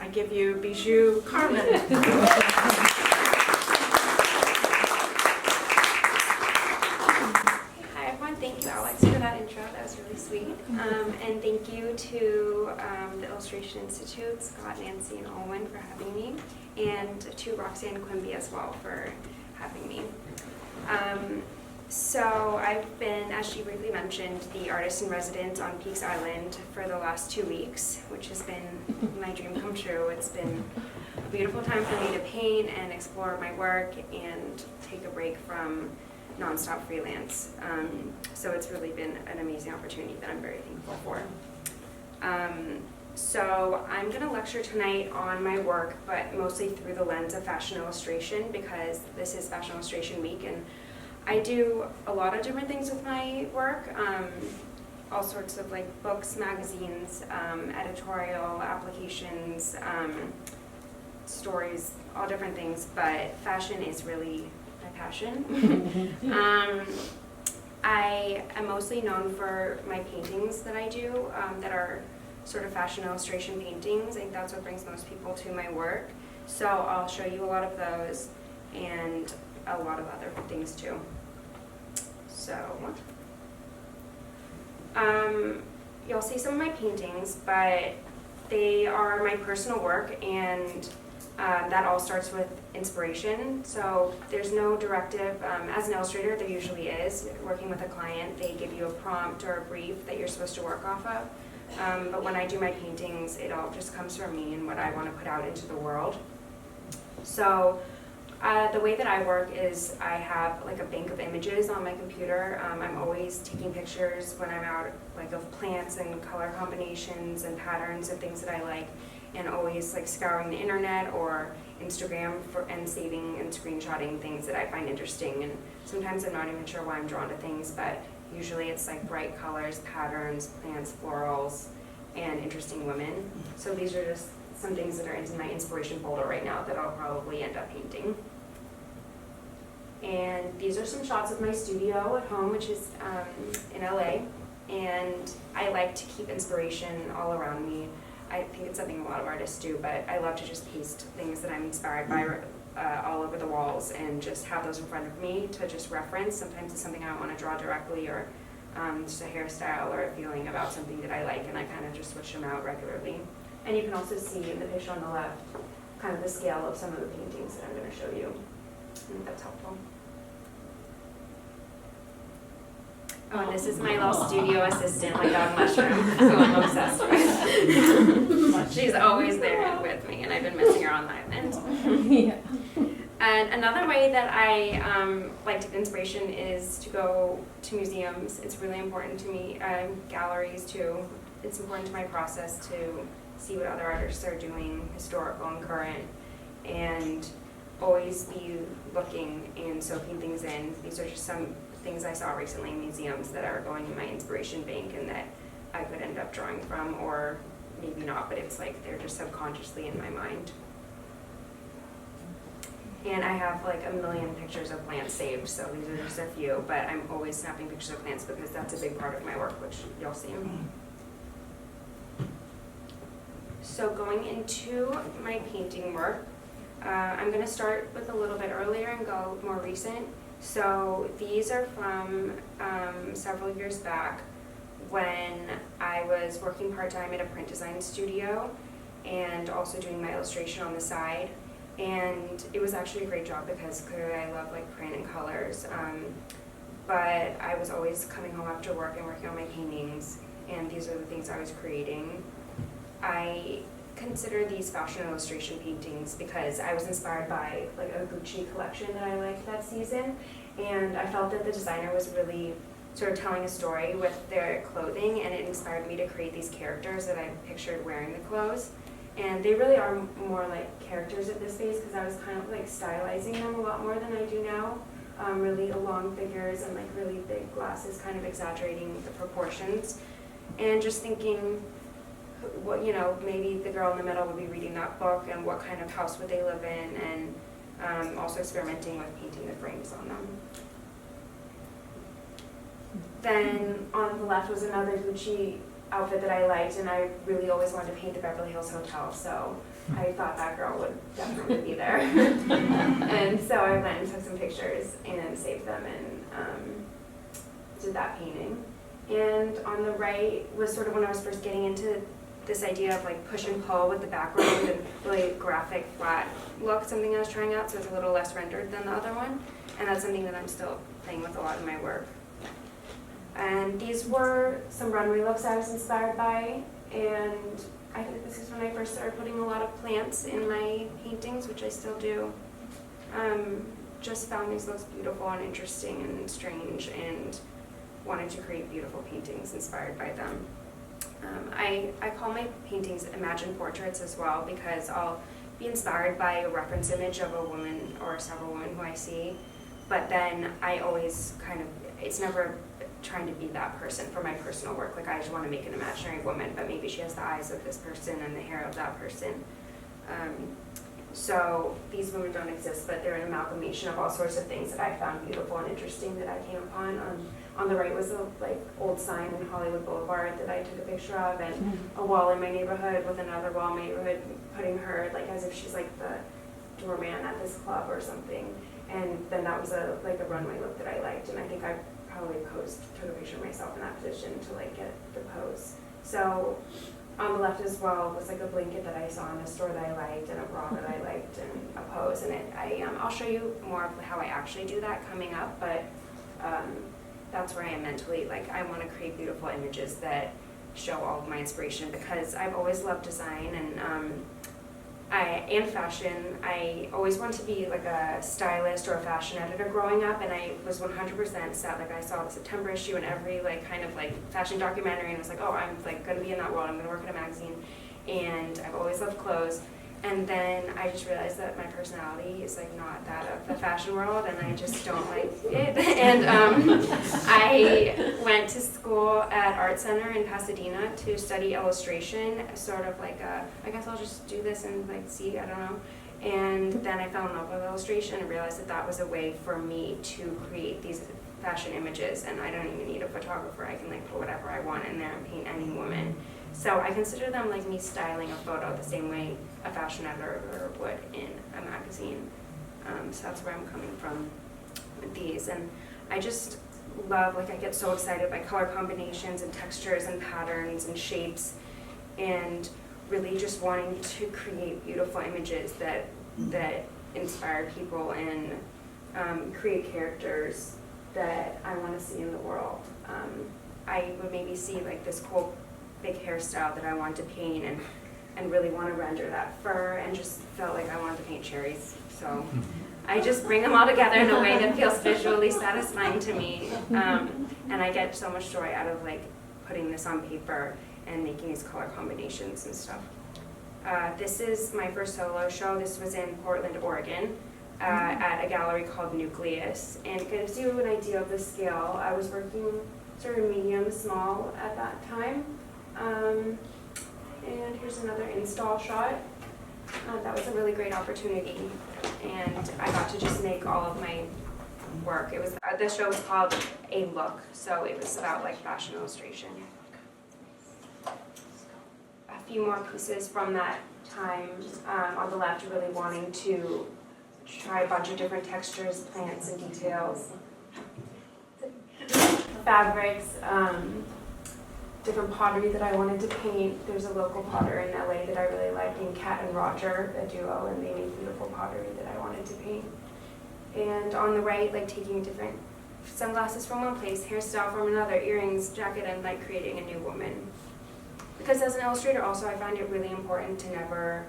I give you Bijou Karman. Hi everyone, thank you Alex for that intro, that was really sweet. And thank you to the Illustration Institute, Scott, Nancy, and Olwen for having me, and to Roxanne Quimby as well for having me. So I've been, as she briefly mentioned, the artist in residence on Peaks Island for the last 2 weeks, which has been my dream come true. It's been a beautiful time for me to paint and explore my work and take a break from nonstop freelance. So it's really been an amazing opportunity that I'm very thankful for. So I'm going to lecture tonight on my work, but mostly through the lens of fashion illustration because this is Fashion Illustration Week, and I do a lot of different things with my work, all sorts of like books, magazines, editorial applications, stories, all different things, but fashion is really my passion. I am mostly known for my paintings that I do that are sort of fashion illustration paintings. I think that's what brings most people to my work. So I'll show you a lot of those and a lot of other things too. So, you'll see some of my paintings, but they are my personal work, and that all starts with inspiration. So there's no directive. As an illustrator, there usually is. Working with a client, they give you a prompt or a brief that you're supposed to work off of. But when I do my paintings, it all just comes from me and what I want to put out into the world. So the way that I work is I have like a bank of images on my computer. I'm always taking pictures when I'm out, like of plants and color combinations and patterns and things that I like, and always like scouring the internet or Instagram and saving and screenshotting things that I find interesting. And sometimes I'm not even sure why I'm drawn to things, but usually it's like bright colors, patterns, plants, florals, and interesting women. So these are just some things that are in my inspiration folder right now that I'll probably end up painting. And these are some shots of my studio at home, which is in LA. And I like to keep inspiration all around me. I think it's something a lot of artists do, but I love to just paste things that I'm inspired by all over the walls and just have those in front of me to just reference. Sometimes it's something I don't want to draw directly, or just a hairstyle or a feeling about something that I like, and I kind of just switch them out regularly. And you can also see in the picture on the left kind of the scale of some of the paintings that I'm going to show you. I think that's helpful. Oh, and this is my little studio assistant, my dog Mushroom, who I'm obsessed with. She's always there with me, and I've been missing her on the island. Yeah. And another way that I like to get inspiration is to go to museums. It's really important to me. Galleries too. It's important to my process to see what other artists are doing, historical and current, and always be looking and soaking things in. These are just some things I saw recently in museums that are going in my inspiration bank and that I could end up drawing from, or maybe not, but it's like they're just subconsciously in my mind. And I have like a million pictures of plants saved, so these are just a few, but I'm always snapping pictures of plants because that's a big part of my work, which you'll see. So going into my painting work, I'm going to start with a little bit earlier and go more recent. So these are from several years back when I was working part-time at a print design studio and also doing my illustration on the side. And it was actually a great job because clearly I love like print and colors. But I was always coming home after work and working on my paintings, and these are the things I was creating. I consider these fashion illustration paintings because I was inspired by like a Gucci collection that I liked that season, and I felt that the designer was really sort of telling a story with their clothing, and it inspired me to create these characters that I pictured wearing the clothes. And they really are more like characters at this phase because I was kind of like stylizing them a lot more than I do now. Really long figures and like really big glasses, kind of exaggerating the proportions, and just thinking, what, you know, maybe the girl in the middle would be reading that book, and what kind of house would they live in, and also experimenting with painting the frames on them. Then on the left was another Gucci outfit that I liked, and I really always wanted to paint the Beverly Hills Hotel, so I thought that girl would definitely be there. And so I went and took some pictures and saved them and did that painting. And on the right was sort of when I was first getting into this idea of like push and pull with the background and really graphic flat look, something I was trying out, so it's a little less rendered than the other one. And that's something that I'm still playing with a lot in my work. And these were some runway looks I was inspired by, and I think this is when I first started putting a lot of plants in my paintings, which I still do. Just found these looks beautiful and interesting and strange, and wanted to create beautiful paintings inspired by them. I call my paintings imagined portraits as well, because I'll be inspired by a reference image of a woman or several women who I see, but then I always it's never trying to be that person for my personal work. Like I just want to make an imaginary woman, but maybe she has the eyes of this person and the hair of that person. So these women don't exist, but they're an amalgamation of all sorts of things that I found beautiful and interesting that I came upon. On the right was a old sign in Hollywood Boulevard that I took a picture of, and a wall in my neighborhood with another wall in my neighborhood, putting her as if she's like the doorman at this club or something. And then that was a runway look that I liked, and I think I probably took a picture of myself in that position to get the pose. So on the left as well was a blanket that I saw in a store that I liked, and a bra that I liked, and a pose. And I'll show you more of how I actually do that coming up, but that's where I am mentally. I want to create beautiful images that show all of my inspiration, because I've always loved design and fashion. I always wanted to be a stylist or a fashion editor growing up, and I was 100% set. I saw the September issue and every fashion documentary, and I was oh, I'm going to be in that world. I'm going to work in a magazine, and I've always loved clothes. And then I just realized that my personality is not that of the fashion world, and I just don't like it. And I went to school at Art Center in Pasadena to study illustration, sort of I guess I'll just do this and see, I don't know. And then I fell in love with illustration and realized that that was a way for me to create these fashion images, and I don't even need a photographer. I can put whatever I want in there and paint any woman. So I consider them me styling a photo the same way a fashion editor would in a magazine. So that's where I'm coming from with these. And I just love, I get so excited by color combinations and textures and patterns and shapes, and really just wanting to create beautiful images that inspire people and create characters that I want to see in the world. I would maybe see this cool big hairstyle that I wanted to paint, and really want to render that fur, and just felt I wanted to paint cherries. So I just bring them all together in a way that feels visually satisfying to me. And I get so much joy out of putting this on paper and making these color combinations and stuff. This is my first solo show. This was in Portland, Oregon, at a gallery called Nucleus. And it gives you an idea of the scale. I was working sort of medium, small at that time. And here's another install shot. That was a really great opportunity, and I got to just make all of my work. It was the show was called A Look, so it was about fashion illustration. A few more pieces from that time. On the left, really wanting to try a bunch of different textures, plants, and details. Fabrics. Different pottery that I wanted to paint. There's a local potter in LA that I really like, named Kat and Roger, a duo, and they make beautiful pottery that I wanted to paint. And on the right, taking different sunglasses from one place, hairstyle from another, earrings, jacket, and creating a new woman. Because as an illustrator also, I find it really important to never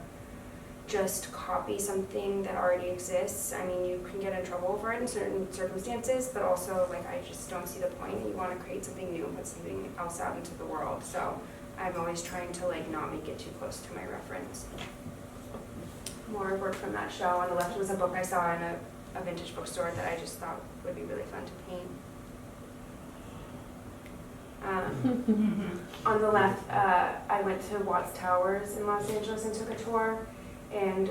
just copy something that already exists. I mean, you can get in trouble over it in certain circumstances, but also I just don't see the point. You want to create something new and put something else out into the world. So I'm always trying to not make it too close to my reference. More work from that show. On the left was a book I saw in a vintage bookstore that I just thought would be really fun to paint. On the left, I went to Watts Towers in Los Angeles and took a tour. And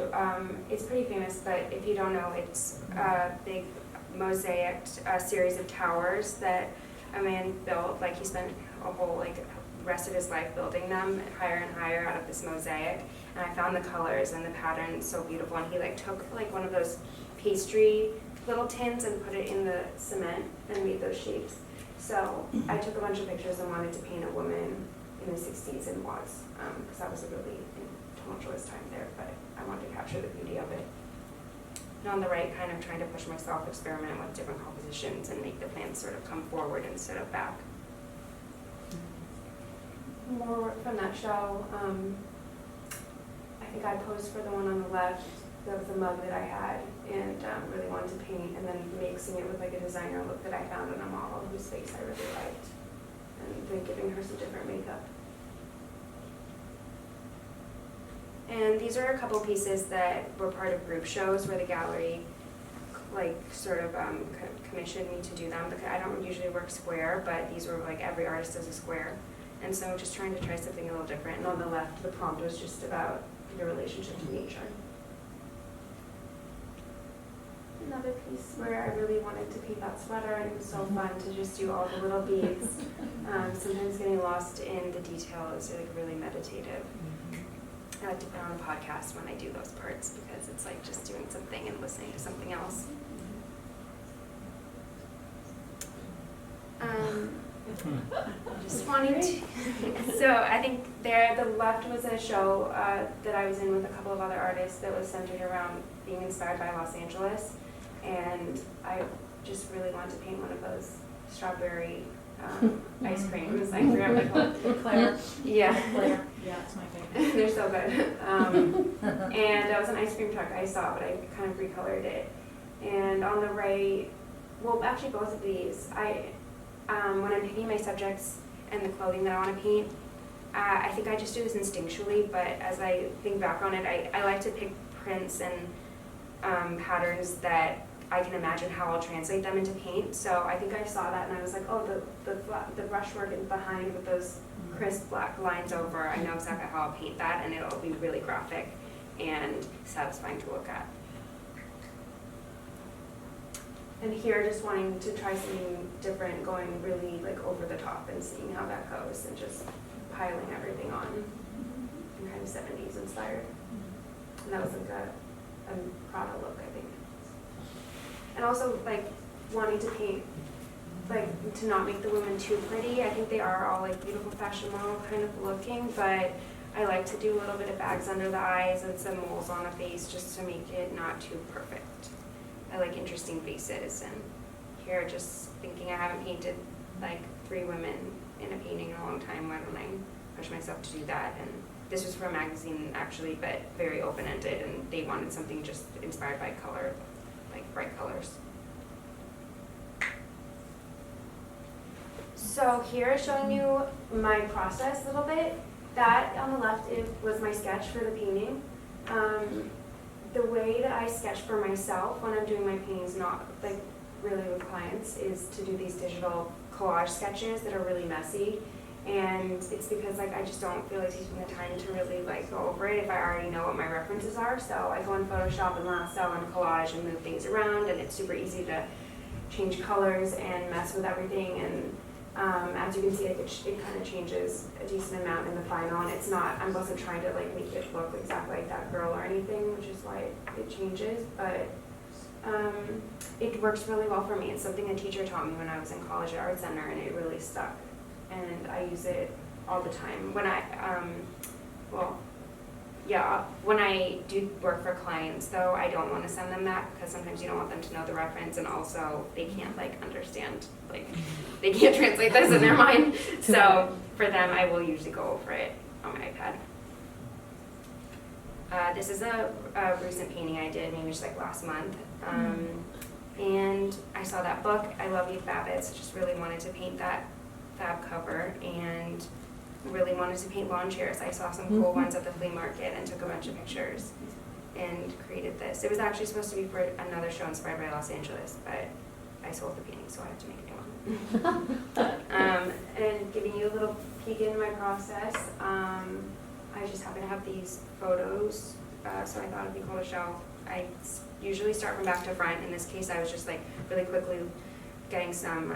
it's pretty famous, but if you don't know, it's a big mosaic series of towers that a man built. He spent a whole rest of his life building them higher and higher out of this mosaic. And I found the colors and the patterns so beautiful. And he like took like one of those pastry little tins and put it in the cement and made those shapes. So I took a bunch of pictures and wanted to paint a woman in the 60s in Watts, because that was a really tumultuous time there, but I wanted to capture the beauty of it. And on the right, kind of trying to push myself, experiment with different compositions and make the plants sort of come forward instead of back. More work from that show. I think I posed for the one on the left. That was a mug that I had and really wanted to paint, and then mixing it with like a designer look that I found in a model whose face I really liked, and then giving her some different makeup. And these are a couple pieces that were part of group shows where the gallery like sort of commissioned me to do them, because I don't usually work square, but these were like every artist does a square. And so just trying to try something a little different. And on the left, the prompt was just about your relationship to nature. Another piece where I really wanted to paint that sweater, and it was so fun to just do all the little beads. Sometimes getting lost in the detail is like really meditative. I like to put on a podcast when I do those parts because it's like just doing something and listening to something else. Just wanting to. So I think there, the left was a show that I was in with a couple of other artists that was centered around being inspired by Los Angeles, and I just really wanted to paint one of those strawberry ice creams. I forgot what they're called. Claire. Yeah. Claire. Yeah, it's my favorite. They're so good. And that was an ice cream truck I saw, but I kind of recolored it. And on the right, well, actually both of these, when I'm picking my subjects and the clothing that I want to paint, I think I just do this instinctually, but as I think back on it, I like to pick prints and patterns that I can imagine how I'll translate them into paint. So I think I saw that and I was like, oh, the brushwork in behind with those crisp black lines over, I know exactly how I'll paint that, and it'll be really graphic and satisfying to look at. And here, just wanting to try something different, going really like over the top and seeing how that goes, and just piling everything on, and kind of 70s inspired. And that was like a Prada look, I think. And also like wanting to paint, like to not make the women too pretty. I think they are all like beautiful fashion model kind of looking, but I like to do a little bit of bags under the eyes and some moles on the face just to make it not too perfect. I like interesting faces, and here just thinking I haven't painted like 3 women in a painting in a long time. Why don't I push myself to do that? And this was for a magazine actually, but very open-ended, and they wanted something just inspired by color, like bright colors. So here is showing you my process a little bit. That on the left was my sketch for the painting. The way that I sketch for myself when I'm doing my paintings, not like really with clients, is to do these digital collage sketches that are really messy. And it's because like I just don't feel like taking the time to really like go over it if I already know what my references are. So I go in Photoshop and lasso and collage and move things around, and it's super easy to change colors and mess with everything. And as you can see, it kind of changes a decent amount in the final, and it's not, I wasn't trying to like make it look exactly like that girl or anything, which is why it changes, but it works really well for me. It's something a teacher taught me when I was in college at Art Center, and it really stuck, and I use it all the time. When when I do work for clients, though, I don't want to send them that, because sometimes you don't want them to know the reference, and also they can't like understand, like they can't translate this in their mind. So for them, I will usually go over it on my iPad. This is a recent painting I did, maybe just like last month. And I saw that book, I Love You Babbitts, just really wanted to paint that fab cover, and really wanted to paint lawn chairs. I saw some cool ones at the flea market and took a bunch of pictures and created this. It was actually supposed to be for another show inspired by Los Angeles, but I sold the painting, so I have to make a new one. And giving you a little peek into my process, I just happen to have these photos, so I thought it'd be cool to show. I usually start from back to front. In this case, I was just like really quickly getting some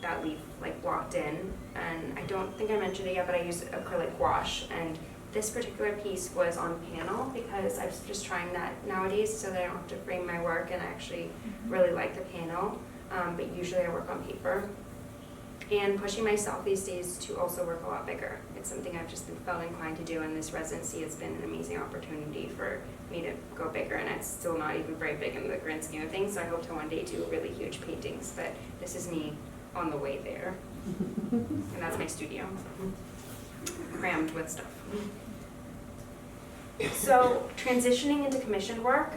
that leaf like blocked in, and I don't think I mentioned it yet, but I use acrylic gouache, and this particular piece was on panel because I'm just trying that nowadays so that I don't have to frame my work, and I actually really like the panel, but usually I work on paper. And pushing myself these days to also work a lot bigger. It's something I've just felt inclined to do, and this residency has been an amazing opportunity for me to go bigger, and it's still not even very big in the grand scheme of things, so I hope to one day do really huge paintings, but this is me on the way there. And that's my studio, crammed with stuff. So transitioning into commissioned work,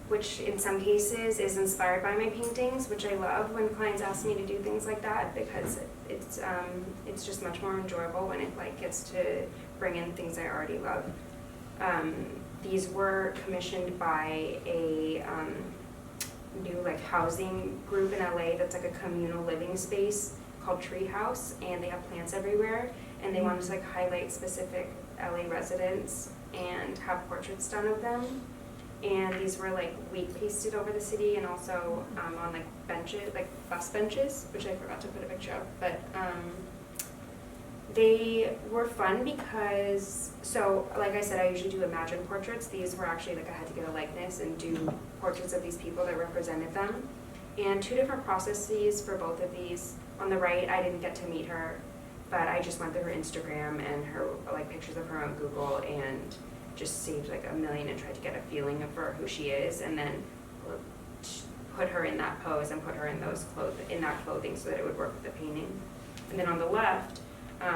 which in some cases is inspired by my paintings, which I love when clients ask me to do things like that, because it's just much more enjoyable when it like gets to bring in things I already love. These were commissioned by a new like housing group in LA that's like a communal living space called Treehouse, and they have plants everywhere, and they wanted to like highlight specific LA residents and have portraits done of them. And these were like wheat pasted over the city, and also on like benches, like bus benches, which I forgot to put a picture of. But they were fun because, so like I said, I usually do imagine portraits. These were actually like I had to get a likeness and do portraits of these people that represented them. And two different processes for both of these. On the right, I didn't get to meet her, but I just went through her Instagram and her like pictures of her on Google, and just saved like a million and tried to get a feeling of her, who she is, and then put her in that pose and put her in those clothing so that it would work with the painting. And then on the left,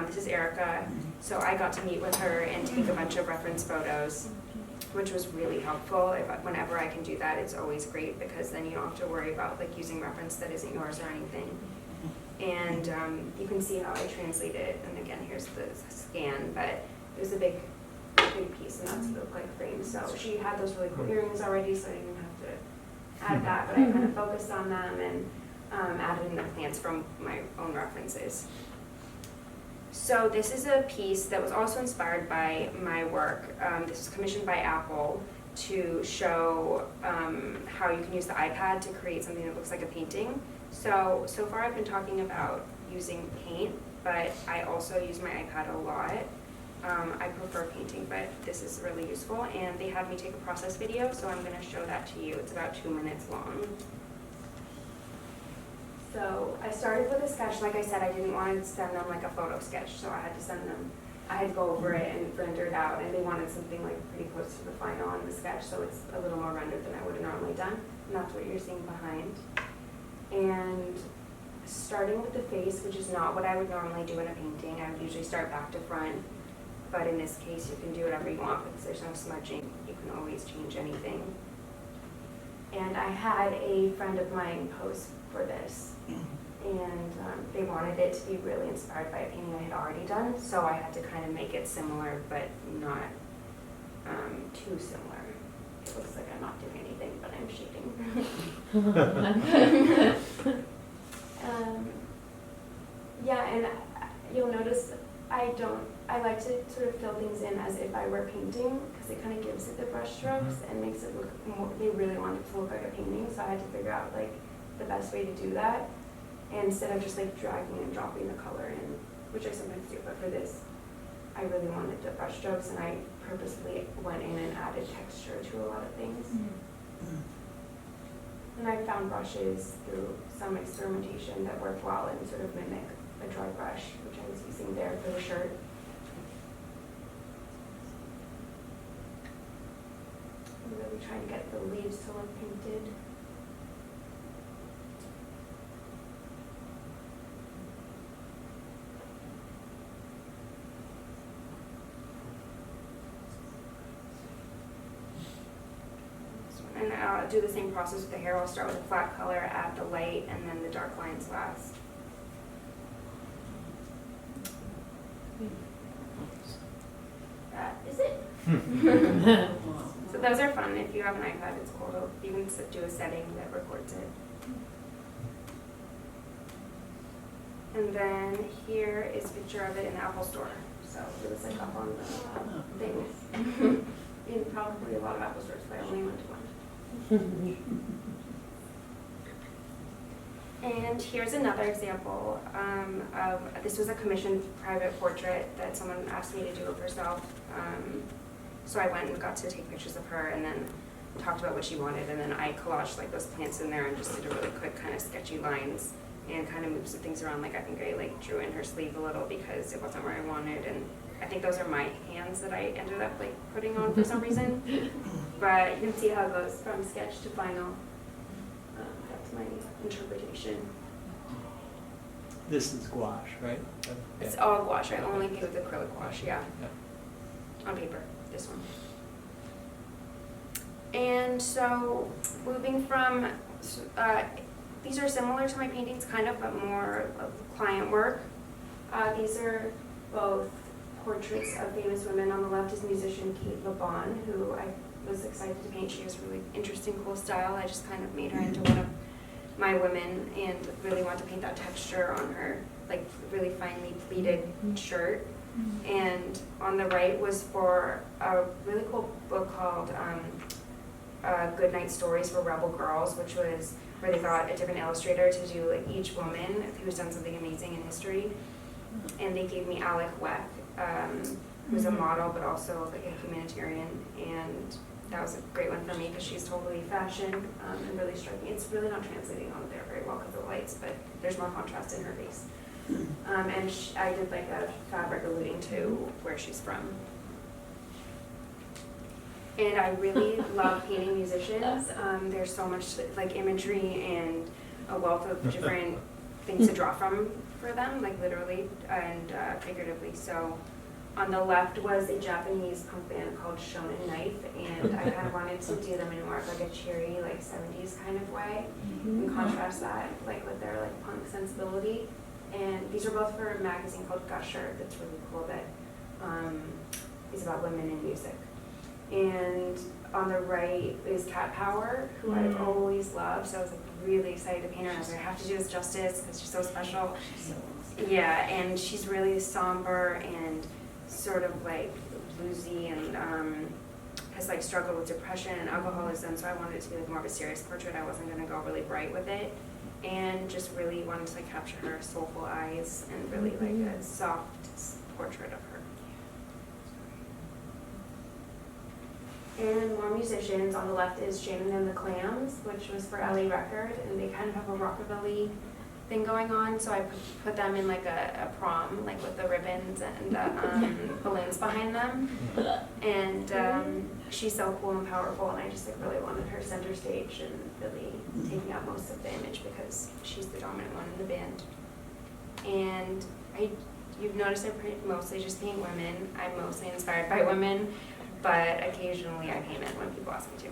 this is Erica. So I got to meet with her and take a bunch of reference photos, which was really helpful. Whenever I can do that, it's always great, because then you don't have to worry about like using reference that isn't yours or anything. And you can see how I translate it. And again, here's the scan, but it was a big piece, and that's the like frame. So she had those really cool earrings already, so I didn't have to add that, but I kind of focused on them and added in the plants from my own references. So this is a piece that was also inspired by my work. This was commissioned by Apple to show how you can use the iPad to create something that looks like a painting. So far I've been talking about using paint, but I also use my iPad a lot. I prefer painting, but this is really useful, and they had me take a process video, so I'm going to show that to you. It's about 2 minutes long. So I started with a sketch. Like I said, I didn't want to send them like a photo sketch, so I had to go over it and render it out, and they wanted something like pretty close to the final on the sketch, so it's a little more rendered than I would have normally done, and that's what you're seeing behind. And starting with the face, which is not what I would normally do in a painting. I would usually start back to front. But in this case, you can do whatever you want because there's no smudging. You can always change anything. And I had a friend of mine pose for this. And they wanted it to be really inspired by a painting I had already done. So I had to kind of make it similar, but not too similar. It looks like I'm not doing anything, but I'm shading. Yeah, and you'll notice I like to sort of fill things in as if I were painting, because it kind of gives it the brush strokes and makes it look more, they really want it to look like a painting, so I had to figure out like the best way to do that, and instead of just like dragging and dropping the color in, which I sometimes do, but for this, I really wanted the brush strokes, and I purposefully went in and added texture to a lot of things. And I found brushes through some experimentation that work well and sort of mimic a dry brush, which I was using there for the shirt. I'm really trying to get the leaves to look painted. And I'll do the same process with the hair. I'll start with a flat color, add the light, and then the dark lines last. That is it. So those are fun. If you have an iPad, it's cool. You can do a setting that records it. And then here is a picture of it in the Apple Store. So it was like up on the thing. In probably a lot of Apple stores, but I only went to one. And here's another example of, this was a commissioned private portrait that someone asked me to do of herself. So I went and got to take pictures of her and then talked about what she wanted, and then I collaged like those plants in there and just did a really quick kind of sketchy lines and kind of moved some things around. Like I think I like drew in her sleeve a little because it wasn't where I wanted, and I think those are my hands that I ended up like putting on for some reason. But you can see how it goes from sketch to final. That's my interpretation. This is gouache, right? It's all gouache. I only paint with acrylic gouache, yeah. On paper, this one. And so moving from, these are similar to my paintings kind of, but more of client work. These are both portraits of famous women. On the left is musician Kate LeBon, who I was excited to paint. She has really interesting, cool style. I just kind of made her into one of my women and really want to paint that texture on her, like really finely pleated shirt. And on the right was for a really cool book called Good Night Stories for Rebel Girls, which was where they got a different illustrator to do like each woman who's done something amazing in history. And they gave me Alec Weck, who's a model but also like a humanitarian, and that was a great one for me because she's totally fashion and really striking. It's really not translating on there very well because of the lights, but there's more contrast in her face. And I did like a fabric alluding to where she's from. And I really love painting musicians. There's so much like imagery and a wealth of different things to draw from for them, like literally and figuratively. So on the left was a Japanese punk band called Shonen Knife, and I kind of wanted to do them in more of like a cheery, like 70s kind of way, and contrast that like with their like punk sensibility. And these are both for a magazine called Gusher that's really cool that is about women in music. And on the right is Cat Power, who I've always loved, so I was like really excited to paint her, and I was like, I have to do this justice because she's so special. Yeah, and she's really somber and sort of like bluesy and has like struggled with depression and alcoholism, so I wanted it to be like more of a serious portrait. I wasn't going to go really bright with it, and just really wanted to like capture her soulful eyes and really like a soft portrait of her. And more musicians. On the left is Shannon and the Clams, which was for LA Record, and they kind of have a rockabilly thing going on, so I put them in like a prom, like with the ribbons and balloons behind them. And she's so cool and powerful, and I just like really wanted her center stage and really taking up most of the image because she's the dominant one in the band. And you've noticed I mostly just paint women. I'm mostly inspired by women, but occasionally I paint men when people ask me to.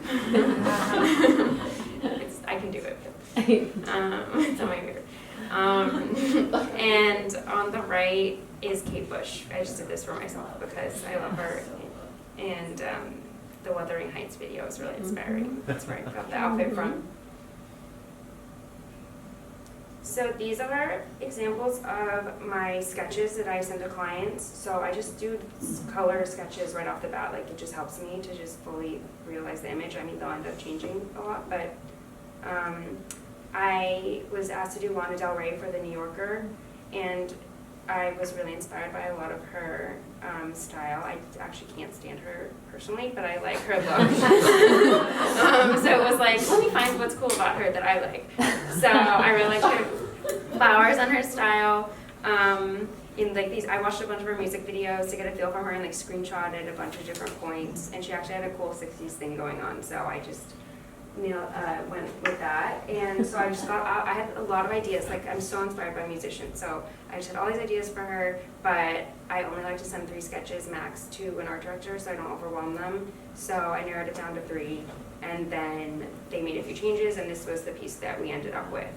I can do it. It's not my favorite. And on the right is Kate Bush. I just did this for myself because I love her, and the Wuthering Heights video is really inspiring. That's where I got the outfit from. So these are examples of my sketches that I send to clients. So I just do color sketches right off the bat. Like it just helps me to just fully realize the image. I mean, they'll end up changing a lot, but I was asked to do Lana Del Rey for The New Yorker, and I was really inspired by a lot of her style. I actually can't stand her personally, but I like her look. So it was like, let me find what's cool about her that I like. So I really liked her flowers and her style. In like these, I watched a bunch of her music videos to get a feel from her and like screenshotted a bunch of different points. And she actually had a cool 60s thing going on, so I just went with that. And so I just got, I had a lot of ideas. Like I'm so inspired by musicians, so I just had all these ideas for her, but I only like to send 3 sketches max to an art director so I don't overwhelm them. So I narrowed it down to 3, and then they made a few changes, and this was the piece that we ended up with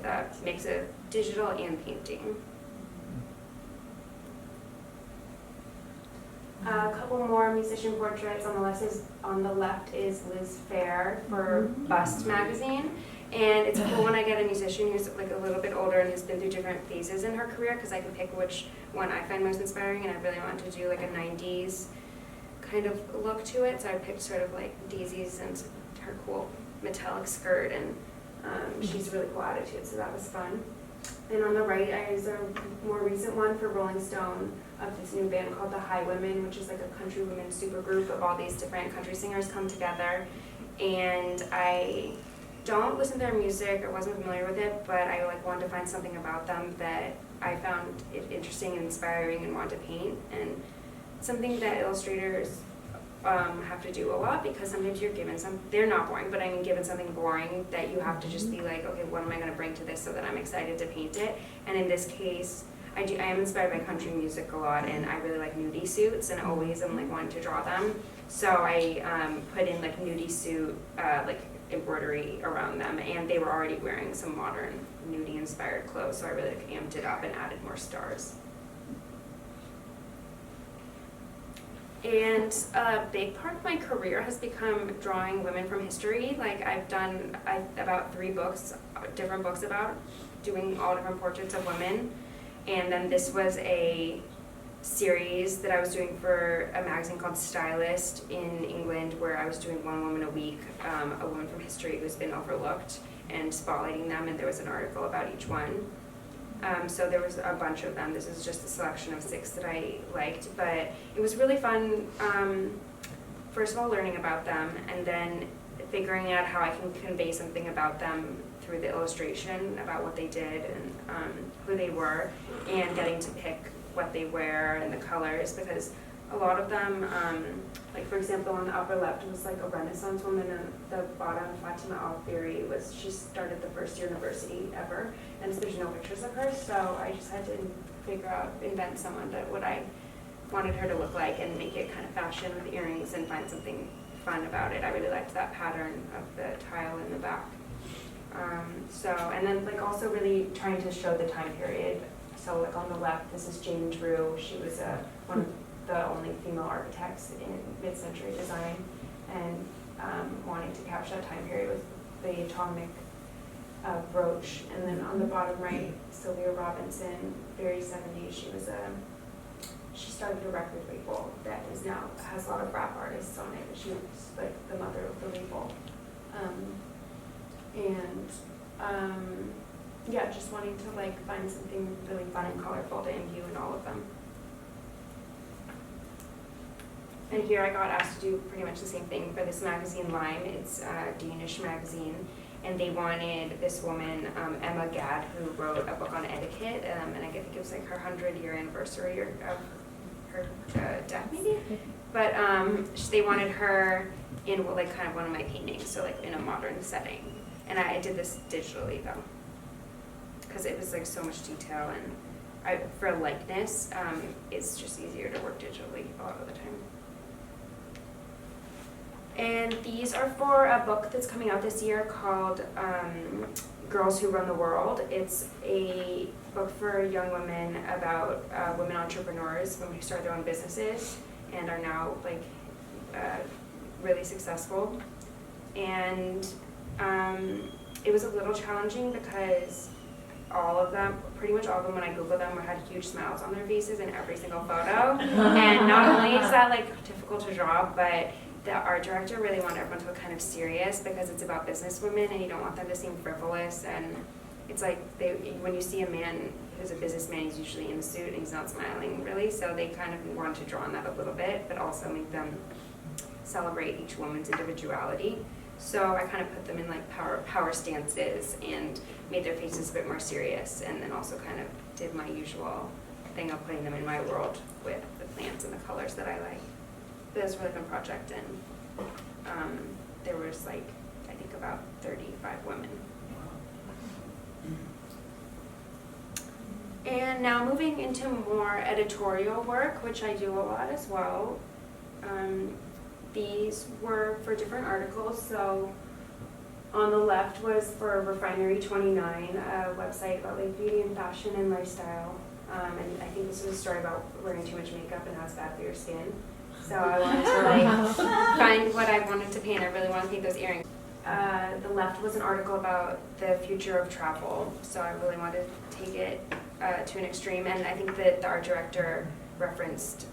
a mix of digital and painting. A couple more musician portraits. On the left is Liz Fair for Bust magazine, and it's cool when I get a musician who's like a little bit older and has been through different phases in her career, because I can pick which one I find most inspiring, and I really wanted to do like a 90s kind of look to it, so I picked sort of like daisies and her cool metallic skirt and She has a really cool attitude, so that was fun. And on the right is a more recent one for Rolling Stone of this new band called the Highwomen, which is like a country women supergroup of all these different country singers come together. And I don't listen to their music, I wasn't familiar with it, but I wanted to find something about them that I found it interesting and inspiring and wanted to paint. And something that illustrators have to do a lot, because sometimes you're given they're not boring, but I mean given something boring that you have to just be like, okay, what am I going to bring to this so that I'm excited to paint it? And in this case, I am inspired by country music a lot, and I really like nudie suits, and always I'm wanting to draw them. So I put in nudie suit embroidery around them, and they were already wearing some modern nudie inspired clothes, so I really amped it up and added more stars. And a big part of my career has become drawing women from history. I've done about 3 books, different books about doing all different portraits of women. And then this was a series that I was doing for a magazine called Stylist in England, where I was doing one woman a week, a woman from history who's been overlooked, and spotlighting them, and there was an article about each one. So there was a bunch of them. This is just a selection of 6 that I liked, but it was really fun, first of all, learning about them, and then figuring out how I can convey something about them through the illustration, about what they did and who they were, and getting to pick what they wear and the colors, because a lot of them, for example, on the upper left was a Renaissance woman, and the bottom, Fatima Al-Firi, she started the first university ever, and so there's no pictures of her, so I just had to invent someone that what I wanted her to look like and make it kind of fashion with earrings and find something fun about it. I really liked that pattern of the tile in the back. And then also really trying to show the time period. So on the left, this is Jane Drew. She was one of the only female architects in mid-century design, and wanting to capture that time period with the atomic brooch. And then on the bottom right, Sylvia Robinson, very 70s. She started a record label that is now has a lot of rap artists on it. She was the mother of the label. Just wanting to find something really fun and colorful to imbue in all of them. And here I got asked to do pretty much the same thing for this magazine, Lime. It's a Danish magazine, and they wanted this woman, Emma Gadd, who wrote a book on etiquette, and I think it was her 100-year anniversary of her death, maybe. But they wanted her in kind of one of my paintings, so in a modern setting. And I did this digitally though, because it was so much detail, and for likeness, it's just easier to work digitally a lot of the time. And these are for a book that's coming out this year called Girls Who Run the World. It's a book for young women about women entrepreneurs, women who start their own businesses and are now really successful. And it was a little challenging because pretty much all of them, when I Googled them, had huge smiles on their faces in every single photo. And not only is that difficult to draw, but the art director really wanted everyone to look kind of serious, because it's about business women and you don't want them to seem frivolous. And it's when you see a man who's a businessman, he's usually in a suit and he's not smiling really, so they kind of wanted to draw on that a little bit, but also make them celebrate each woman's individuality. So I kind of put them in power stances and made their faces a bit more serious, and then also kind of did my usual thing of putting them in my world with the plants and the colors that I like. It was a really fun project, and there was I think about 35 women. And now moving into more editorial work, which I do a lot as well. These were for different articles. So on the left was for Refinery 29, a website about beauty and fashion and lifestyle. And I think this was a story about wearing too much makeup and how it's bad for your skin. So I wanted to find what I wanted to paint. I really wanted to paint those earrings. The left was an article about the future of travel. So I really wanted to take it to an extreme. And I think that the art director referenced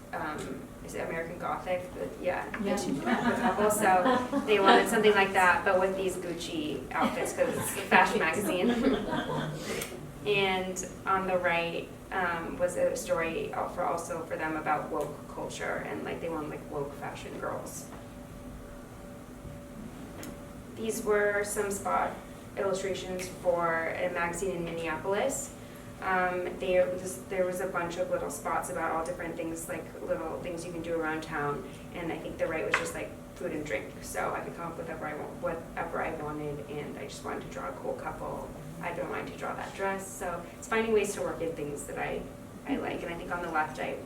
is it American Gothic? Yeah. The couple. So they wanted something like that, but with these Gucci outfits because it's a fashion magazine. And on the right was a story also for them about woke culture and like they wanted like woke fashion girls. These were some spot illustrations for a magazine in Minneapolis. There was a bunch of little spots about all different things, like little things you can do around town, and I think the right was just like food and drink, so I could come up with whatever I wanted, and I just wanted to draw a cool couple. I've been wanting to draw that dress, so it's finding ways to work in things that I like, and I think on the left I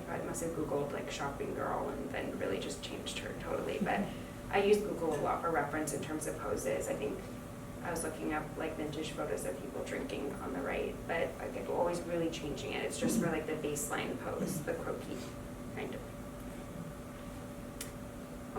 probably must have Googled like shopping girl and then really just changed her totally, but I use Google a lot for reference in terms of poses. I think I was looking up like vintage photos of people drinking on the right, but I'm always really changing it. It's just for like the baseline pose, the croquis kind of.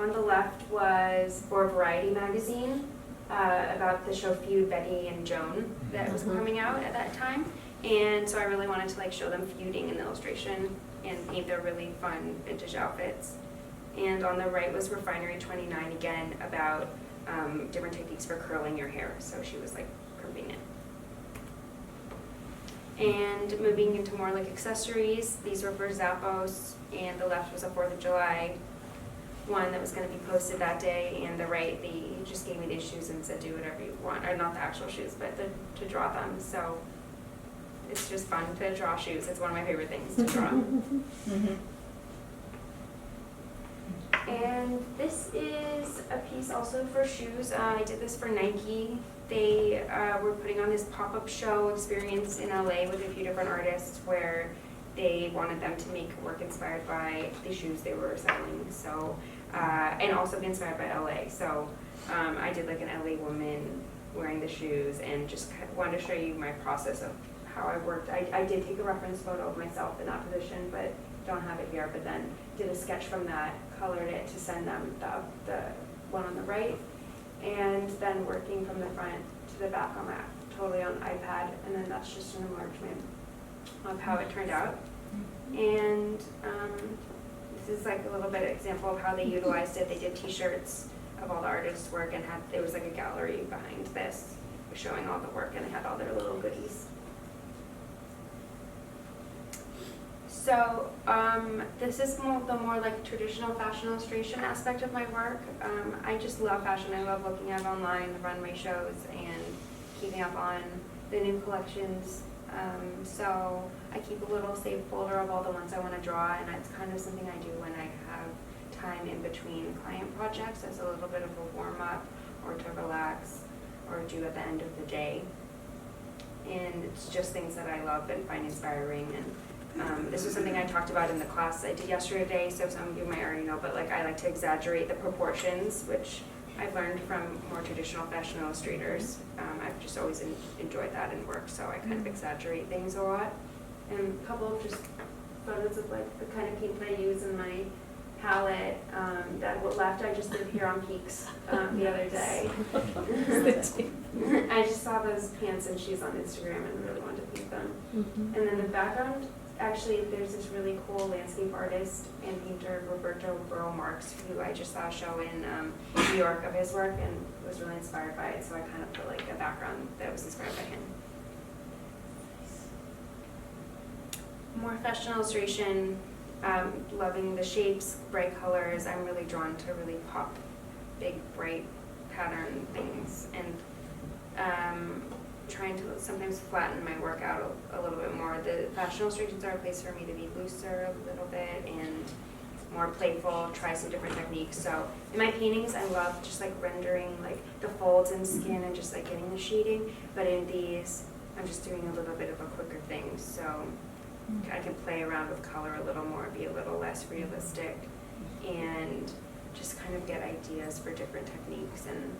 On the left was for Variety magazine about the show Feud, Betty and Joan that was coming out at that time. And so I really wanted to like show them feuding in the illustration and paint their really fun vintage outfits. And on the right was Refinery 29 again about different techniques for curling your hair. So she was like crimping it. And moving into more like accessories, these were for Zappos, and the left was a 4th of July one that was going to be posted that day, and the right, he just gave me these shoes and said do whatever you want, or not the actual shoes, but to draw them. So it's just fun to draw shoes. It's one of my favorite things to draw. And this is a piece also for shoes. I did this for Nike. They were putting on this pop-up show experience in LA with a few different artists where they wanted them to make work inspired by the shoes they were selling. So, and also be inspired by LA. So I did like an LA woman wearing the shoes and just wanted to show you my process of how I worked. I did take a reference photo of myself in that position, but don't have it here, but then did a sketch from that, colored it to send them the one on the right, and then working from the front to the back on that, totally on iPad, and then that's just an enlargement of how it turned out. And this is like a little bit example of how they utilized it. They did t-shirts of all the artists' work and there was like a gallery behind this showing all the work, and they had all their little goodies. So this is the more like traditional fashion illustration aspect of my work. I just love fashion. I love looking at it online, the runway shows, and keeping up on the new collections. So I keep a little saved folder of all the ones I want to draw, and it's kind of something I do when I have time in between client projects as a little bit of a warm-up or to relax or do at the end of the day. And it's just things that I love and find inspiring. And this was something I talked about in the class I did yesterday, so some of you might already know, but like I like to exaggerate the proportions, which I've learned from more traditional fashion illustrators. I've just always enjoyed that in work, so I kind of exaggerate things a lot. And a couple of just photos of like the kind of paint that I use in my palette. That left I just did here on Peaks the other day. I just saw those pants and shoes on Instagram and really wanted to paint them. And then the background, actually there's this really cool landscape artist and painter, Roberto Burrow Marx, who I just saw a show in New York of his work and was really inspired by it, so I kind of put like a background that was inspired by him. More fashion illustration, loving the shapes, bright colors. I'm really drawn to really pop, big, bright pattern things, and trying to sometimes flatten my work out a little bit more. The fashion illustrations are a place for me to be looser a little bit and more playful, try some different techniques. So in my paintings, I love just like rendering like the folds in skin and just like getting the shading. But in these, I'm just doing a little bit of a quicker thing. So I can play around with color a little more, be a little less realistic, and just kind of get ideas for different techniques. And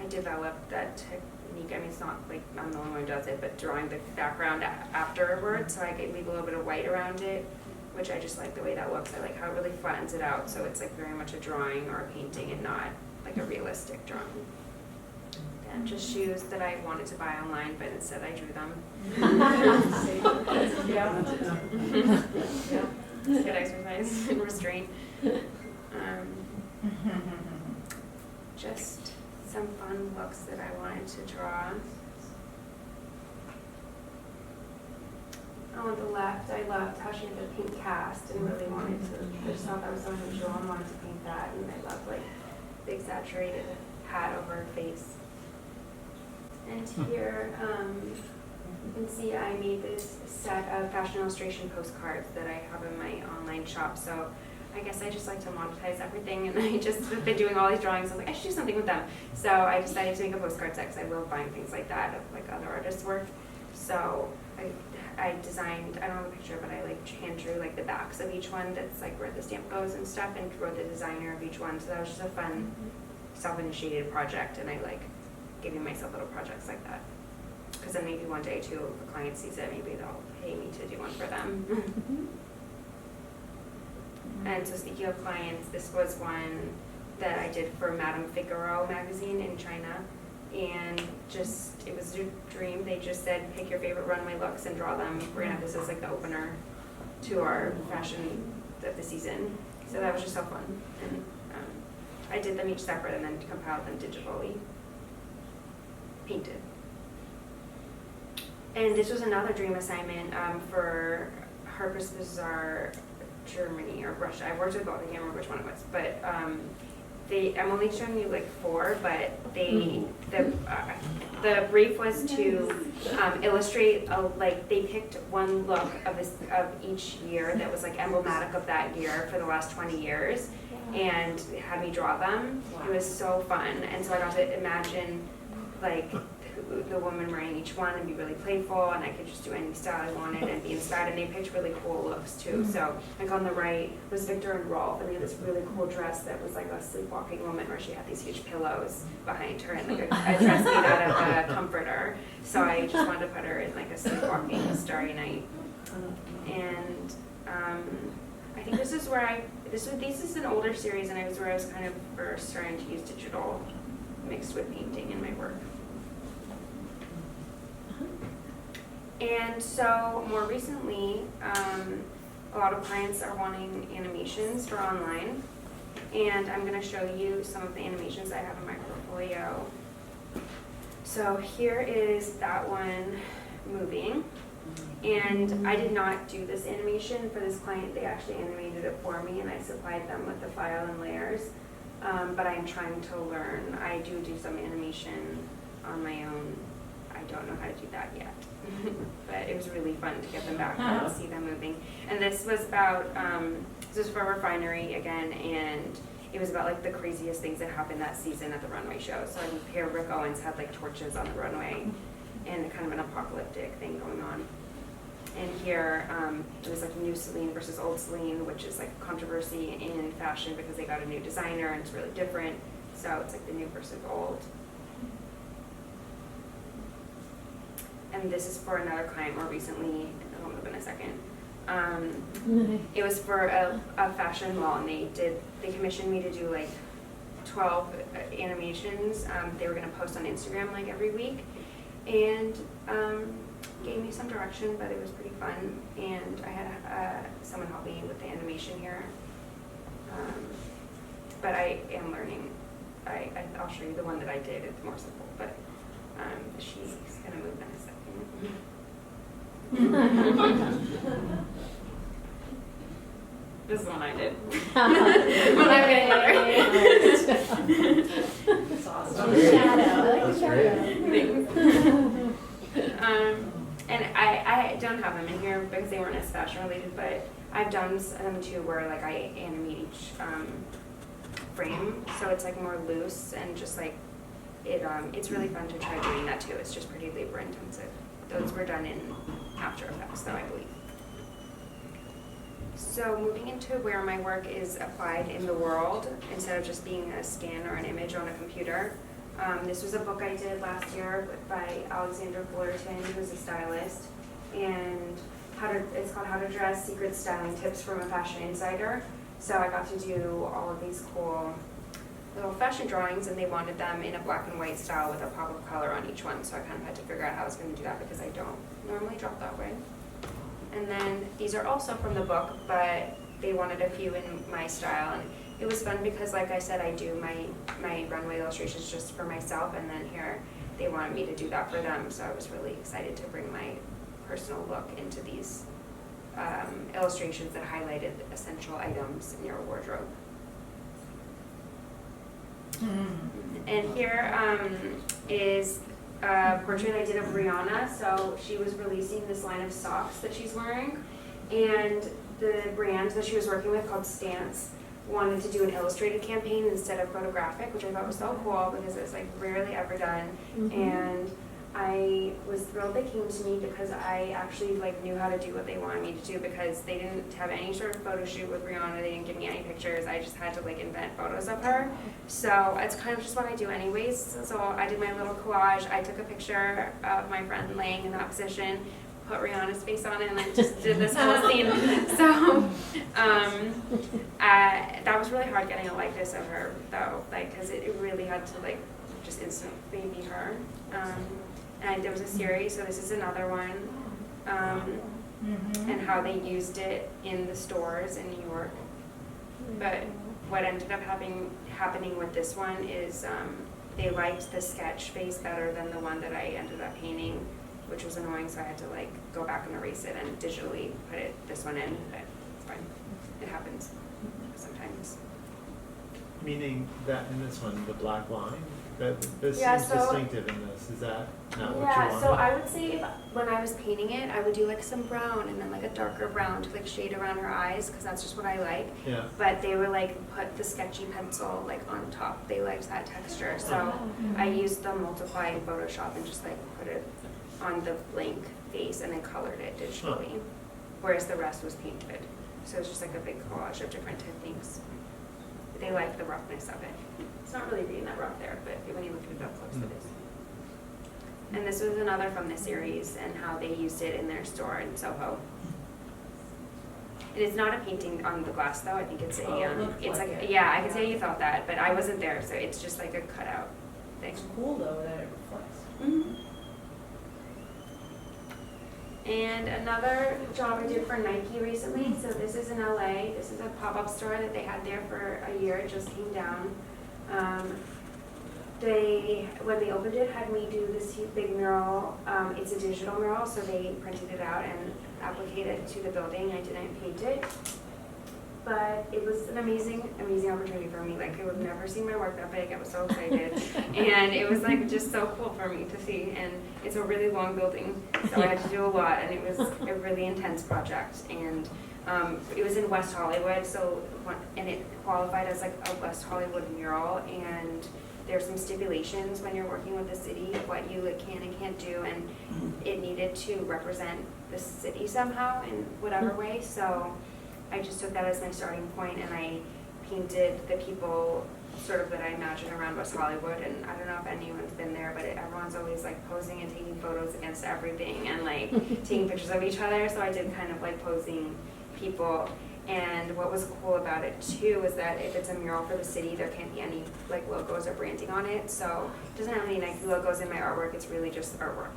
I developed that technique. I mean, it's not like I'm the only one who does it, but drawing the background afterwards, so I can leave a little bit of white around it, which I just like the way that looks. I like how it really flattens it out, so it's like very much a drawing or a painting and not like a realistic drawing. And just shoes that I wanted to buy online, but instead I drew them. Just get exercise and restraint. Just some fun looks that I wanted to draw. On the left, I loved how she had the pink cast and really wanted to, I just thought that was so unusual and wanted to paint that, and I loved like the exaggerated hat over her face. And here, you can see I made this set of fashion illustration postcards that I have in my online shop. So I guess I just like to monetize everything, and I just have been doing all these drawings. I was like, I should do something with them. So I decided to make a postcard set because I love buying things like that of like other artists' work. So I designed, I don't have a picture, but I like hand drew like the backs of each one that's like where the stamp goes and stuff, and wrote the designer of each one. So that was just a fun self-initiated project, and I like giving myself little projects like that. Because then maybe one day too, if a client sees it, maybe they'll pay me to do one for them. And so speaking of clients, this was one that I did for Madame Figaro magazine in China. And just, it was a dream. They just said, pick your favorite runway looks and draw them. We're gonna have this as like the opener to our fashion of the season. So that was just so fun. And I did them each separate and then compiled them digitally, painted. And this was another dream assignment for Harper's Bazaar, Germany or Russia. I worked with both, I can't remember which one it was, but I'm only showing you like 4, but the brief was to illustrate like they picked one look of each year that was like emblematic of that year for the last 20 years, and had me draw them. It was so fun, and so I got to imagine like the woman wearing each one and be really playful, and I could just do any style I wanted and be inspired. And they picked really cool looks too. So like on the right was Victor and Rolf, and they had this really cool dress that was like a sleepwalking woman where she had these huge pillows behind her and like a dress made out of a comforter. So I just wanted to put her in like a sleepwalking starry night. And I think this is where this is an older series, and it was where I was kind of first starting to use digital mixed with painting in my work. And so more recently, a lot of clients are wanting animations for online, and I'm going to show you some of the animations I have in my portfolio. So here is that one moving, and I did not do this animation for this client. They actually animated it for me, and I supplied them with the file and layers, but I'm trying to learn. I do some animation on my own. I don't know how to do that yet. But it was really fun to get them back and see them moving. And this was about, this was for a refinery again, and it was about like the craziest things that happened that season at the runway show. So like here Rick Owens had like torches on the runway and kind of an apocalyptic thing going on. And here it was like new Celine versus old Celine, which is like controversy in fashion because they got a new designer and it's really different. So it's like the new versus old. And this is for another client more recently. It'll move in a second. It was for a fashion wall, and they commissioned me to do like 12 animations. They were going to post on Instagram like every week, and gave me some direction, but it was pretty fun. And I had someone help me with the animation here. But I am learning. I'll show you the one that I did. It's more simple, but she's going to move in a second. This is the one I did. When I'm getting older. That's awesome. Shadow. I like the shadow. And I don't have them in here because they weren't as fashion related, but I've done them too where like I animate each frame, so it's like more loose and just like it's really fun to try doing that too. It's just pretty labor intensive. Those were done in After Effects though, I believe. So moving into where my work is applied in the world instead of just being a scan or an image on a computer. This was a book I did last year by Alexandra Fullerton, who's a stylist, and it's called How to Dress: Secret Styling Tips from a Fashion Insider. So I got to do all of these cool little fashion drawings, and they wanted them in a black and white style with a pop of color on each one. So I kind of had to figure out how I was going to do that because I don't normally draw that way. And then these are also from the book, but they wanted a few in my style. And it was fun because, like I said, I do my runway illustrations just for myself, and then here they wanted me to do that for them. So I was really excited to bring my personal look into these illustrations that highlighted essential items in your wardrobe. And here is a portrait I did of Rihanna. So she was releasing this line of socks that she's wearing, and the brand that she was working with, called Stance, wanted to do an illustrated campaign instead of photographic, which I thought was so cool because it's like rarely ever done. And I was thrilled they came to me because I actually like knew how to do what they wanted me to do, because they didn't have any sort of photo shoot with Rihanna. They didn't give me any pictures. I just had to like invent photos of her. So it's kind of just what I do anyways. So I did my little collage. I took a picture of my friend laying in that position, put Rihanna's face on it, and I just did this whole scene. So that was really hard getting a likeness of her though, like, because it really had to like just instantly be her. And there was a series, so this is another one, and how they used it in the stores in New York. But what ended up happening with this one is they liked the sketch face better than the one that I ended up painting, which was annoying, so I had to like go back and erase it and digitally put this one in, but it's fine. It happens sometimes. Meaning that in this one, the black line, this Yeah, seems so- distinctive in this. Is that not what you Yeah, wanted? so I would say when I was painting it, I would do like some brown and then like a darker brown to like shade around her eyes, because that's just what I like. Yeah. But they were like, put the sketchy pencil like on top. They liked that texture. So I used the multiply in Photoshop and just like put it on the blank face and then colored it digitally. Whereas the rest was painted. So it's just like a big collage of different techniques. They like the roughness of it. It's not really being that rough there, but when you look at it up close, it is. And this was another from the series and how they used it in their store in Soho. And it's not a painting on the glass though. I think it's a, it's like, yeah, I can say you thought that, but I wasn't there, so it's just like a cutout thing. It's cool though that it reflects. Mm-hmm. And another job I did for Nike recently, so this is in LA. This is a pop-up store that they had there for a year. It just came down. When they opened it, had me do this big mural. It's a digital mural, so they printed it out and appliqued it to the building. I didn't paint it, but it was an amazing opportunity for me. Like, I would never seen my work that big. I was so excited, and it was like just so cool for me to see. And it's a really long building, so I had to do a lot, and it was a really intense project. And it was in West Hollywood, and it qualified as like a West Hollywood mural. And there's some stipulations when you're working with the city of what you can and can't do, and it needed to represent the city somehow in whatever way. So I just took that as my starting point, and I painted the people sort of that I imagine around West Hollywood. And I don't know if anyone's been there, but everyone's always like posing and taking photos against everything and like taking pictures of each other. So I did kind of like posing people. And what was cool about it too is that if it's a mural for the city, there can't be any like logos or branding on it. So it doesn't have any Nike logos in my artwork. It's really just artwork.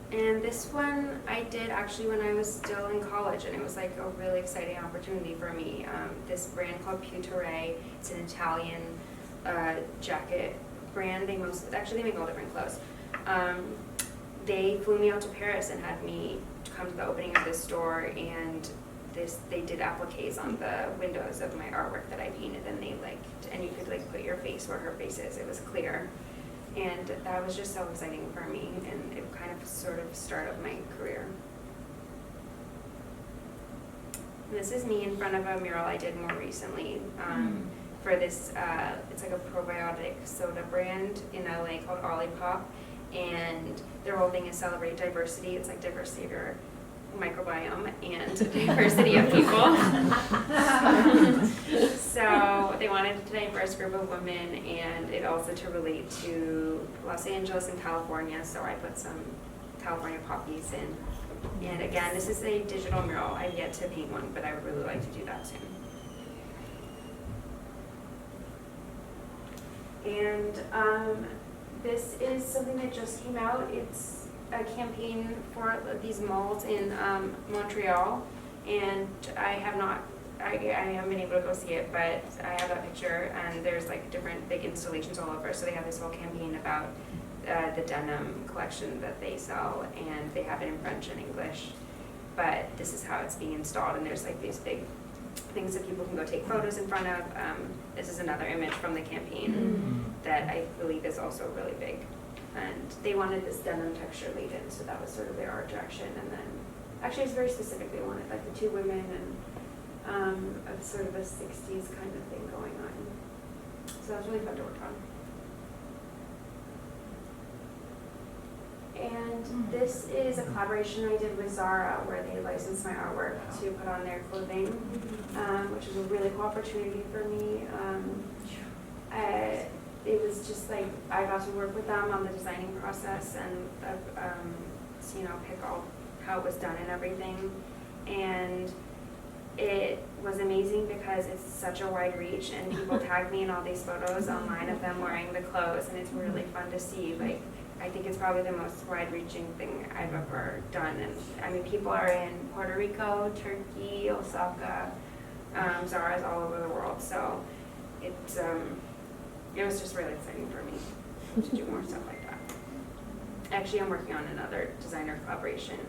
And this one I did actually when I was still in college, and it was like a really exciting opportunity for me. This brand called Piutere, it's an Italian jacket brand. They make all different clothes. They flew me out to Paris and had me come to the opening of this store, and they did appliques on the windows of my artwork that I painted, and you could like put your face where her face is. It was clear. And that was just so exciting for me, and it kind of sort of started my career. And this is me in front of a mural I did more recently for this, it's like a probiotic soda brand in LA called Olipop, and their whole thing is celebrate diversity. It's like diversity of your microbiome and diversity of people. So they wanted a diverse group of women, and it also to relate to Los Angeles and California, so I put some California poppies in. And again, this is a digital mural. I've yet to paint one, but I would really like to do that soon. And this is something that just came out. It's a campaign for these malls in Montreal, and I haven't been able to go see it, but I have that picture, and there's like different big installations all over. So they have this whole campaign about the denim collection that they sell, and they have it in French and English. But this is how it's being installed, and there's like these big things that people can go take photos in front of. This is another image from the campaign that I believe is also really big. And they wanted this denim texture laid in, so that was sort of their art direction. And then, actually it's very specific, they wanted like the two women and a sort of a 60s kind of thing going on. So that was really fun to work on. And this is a collaboration I did with Zara, where they licensed my artwork to put on their clothing, which was a really cool opportunity for me. It was just like I got to work with them on the designing process and pick all how it was done and everything. And it was amazing because it's such a wide reach, and people tag me in all these photos online of them wearing the clothes, and it's really fun to see. Like, I think it's probably the most wide-reaching thing I've ever done. And I mean, people are in Puerto Rico, Turkey, Osaka, Zara's all over the world. So it was just really exciting for me to do more stuff like that. Actually, I'm working on another designer collaboration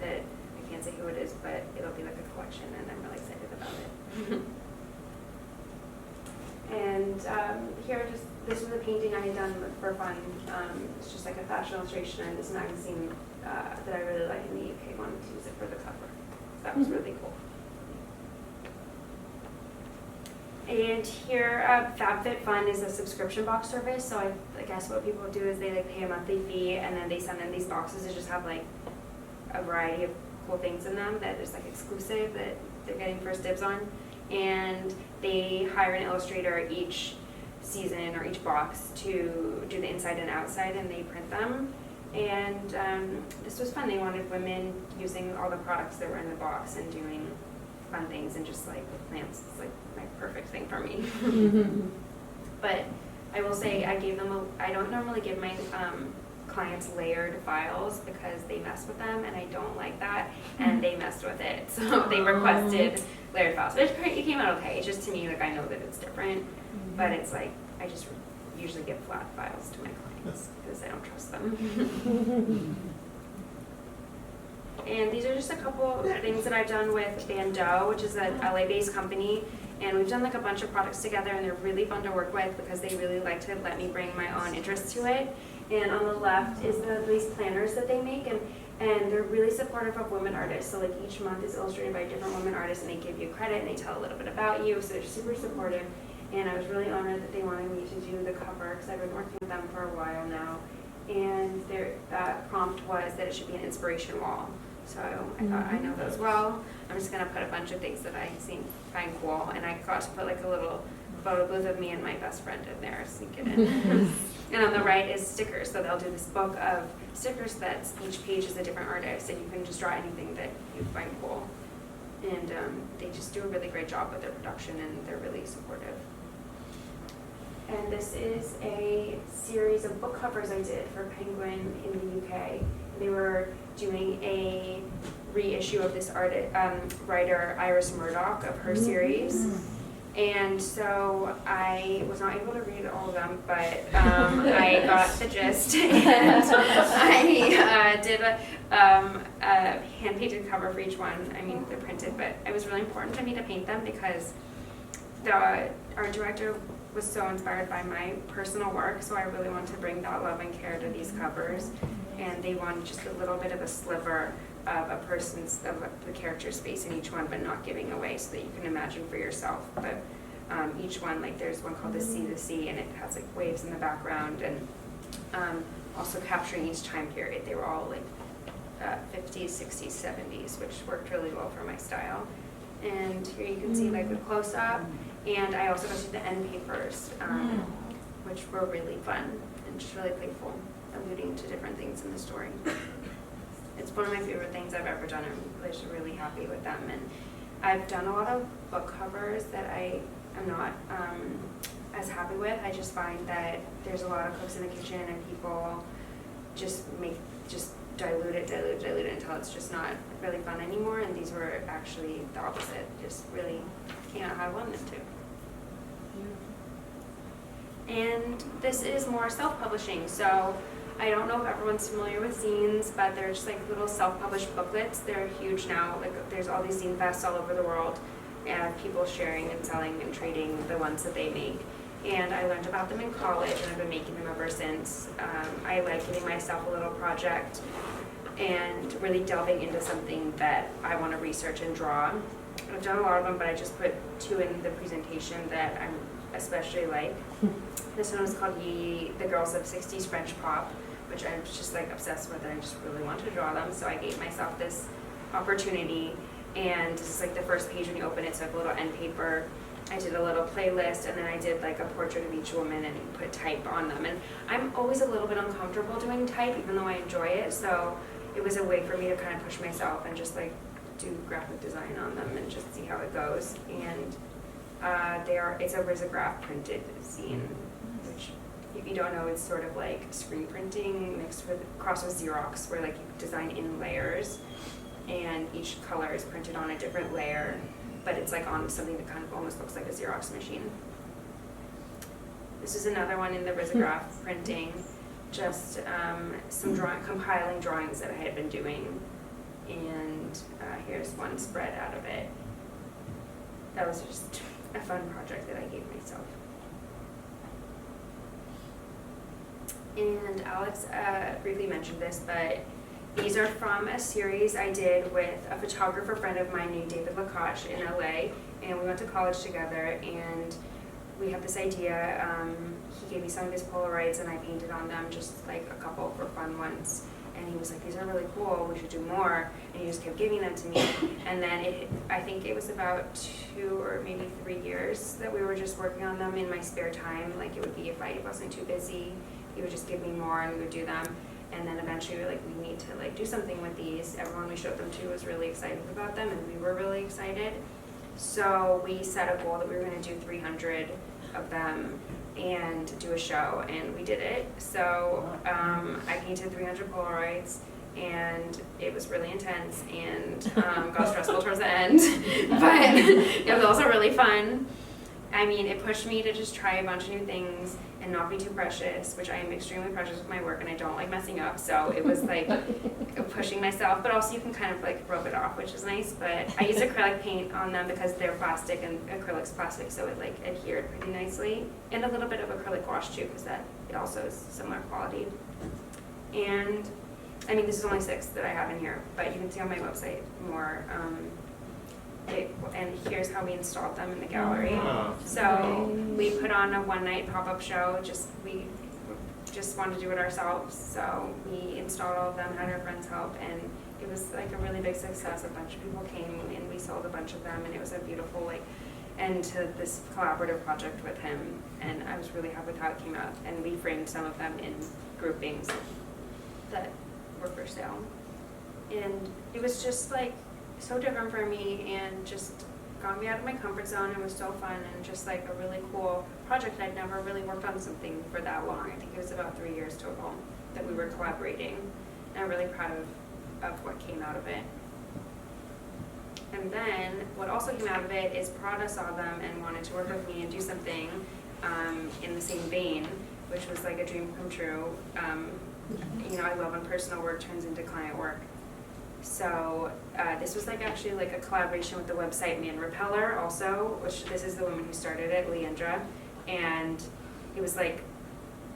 that I can't say who it is, but it'll be like a collection, and I'm really excited about it. And this was a painting I had done for fun. It's just like a fashion illustration, and this magazine that I really like in the UK wanted to use it for the cover. So that was really cool. And here, FabFitFun is a subscription box service. So I guess what people do is they like pay a monthly fee, and then they send in these boxes that just have like a variety of cool things in them that is like exclusive that they're getting first dibs on. And they hire an illustrator each season or each box to do the inside and outside, and they print them. And this was fun. They wanted women using all the products that were in the box and doing fun things, and just like with plants, it's like my perfect thing for me. But I will say I don't normally give my clients layered files because they mess with them, and I don't like that, and they messed with it. So they requested layered files. But it came out okay. It's just, to me, like, I know that it's different, but it's like I just usually give flat files to my clients because I don't trust them. And these are just a couple of things that I've done with Bandeau, which is an LA-based company. And we've done like a bunch of products together, and they're really fun to work with because they really like to let me bring my own interest to it. And on the left is these planners that they make, and they're really supportive of women artists. So like each month is illustrated by a different women artist, and they give you credit and they tell a little bit about you. So they're super supportive. And I was really honored that they wanted me to do the cover because I've been working with them for a while now. And their prompt was that it should be an inspiration wall. So I thought, I know that as well. I'm just gonna put a bunch of things that I find cool, and I got to put like a little photo booth of me and my best friend in there, sneak it in. And on the right is stickers. So they'll do this book of stickers that's each page is a different artist, and you can just draw anything that you find cool. And they just do a really great job with their production, and they're really supportive. And this is a series of book covers I did for Penguin in the UK. They were doing a reissue of this writer Iris Murdoch of her series. And so I was not able to read all of them, but I got the gist. And I did a hand-painted cover for each one. I mean, they're printed, but it was really important to me to paint them because the art director was so inspired by my personal work, so I really wanted to bring that love and care to these covers. And they wanted just a little bit of a sliver of the character's face in each one, but not giving away, so that you can imagine for yourself. But each one, like there's one called the Sea, and it has like waves in the background, and also capturing each time period. They were all like 50s, 60s, 70s, which worked really well for my style. And here you can see like the close-up, and I also got to the end papers, which were really fun and just really playful, alluding to different things in the story. It's one of my favorite things I've ever done. I'm just really happy with them. And I've done a lot of book covers that I as happy with. I just find that there's a lot of cooks in the kitchen and people just dilute it until it's just not really fun anymore, and these were actually the opposite, just really came out how I wanted them to. And this is more self-publishing, so I don't know if everyone's familiar with zines, but they're just like little self-published booklets. They're huge now, like there's all these zine fests all over the world, and people sharing and selling and trading the ones that they make. And I learned about them in college, and I've been making them ever since. I like giving myself a little project and really delving into something that I want to research and draw. I've done a lot of them, but I just put 2 in the presentation that I'm especially like. This one was called Yee, the Girls of 60s French Pop, which I'm just like obsessed with, and I just really want to draw them, so I gave myself this opportunity. And this is like the first page when you open it, so I have a little end paper. I did a little playlist, and then I did like a portrait of each woman and put type on them. And I'm always a little bit uncomfortable doing type, even though I enjoy it, so it was a way for me to kind of push myself and just like do graphic design on them and just see how it goes. And it's a risograph printed zine, which if you don't know, it's sort of like screen printing crossed with Xerox, where like you design in layers, and each color is printed on a different layer, but it's like on something that kind of almost looks like a Xerox machine. This is another one in the risograph printing, just some compiling drawings that I had been doing, and here's one spread out of it. That was just a fun project that I gave myself. And Alex briefly mentioned this, but these are from a series I did with a photographer friend of mine named David Lacoche in LA, and we went to college together, and we had this idea. He gave me some of his Polaroids, and I painted on them, just like a couple for fun once. And he was like, these are really cool, we should do more. And he just kept giving them to me. And then I think it was about 2 or maybe 3 years that we were just working on them in my spare time. Like it would be if I wasn't too busy, he would just give me more and we would do them. And then eventually we were like, we need to like do something with these. Everyone we showed them to was really excited about them, and we were really excited. So we set a goal that we were gonna do 300 of them and do a show, and we did it. So I painted 300 Polaroids, and it was really intense and got stressful towards the end, but it was also really fun. I mean, it pushed me to just try a bunch of new things and not be too precious, which I am extremely precious with my work, and I don't like messing up, so it was like pushing myself, but also you can kind of like rub it off, which is nice. But I used acrylic paint on them because they're plastic and acrylic's plastic, so it like adhered pretty nicely, and a little bit of acrylic wash too, because that it also is similar quality. And I mean, this is only 6 that I have in here, but you can see on my website more. And here's how we installed them in the gallery. Oh. So we put on a one-night pop-up show. We just wanted to do it ourselves. So we installed all of them, had our friends help, and it was like a really big success. A bunch of people came, and we sold a bunch of them, and it was a beautiful like end to this collaborative project with him. And I was really happy with how it came out. And we framed some of them in groupings that were for sale. And it was just like so different for me, and just got me out of my comfort zone. It was so fun, and just like a really cool project. I'd never really worked on something for that long. I think it was about 3 years total that we were collaborating, and I'm really proud of what came out of it. And then what also came out of it is Prada saw them and wanted to work with me and do something in the same vein, which was like a dream come true. You know, I love when personal work turns into client work. So this was like actually like a collaboration with the website Man Repeller also, which this is the woman who started it, Leandra, and it was like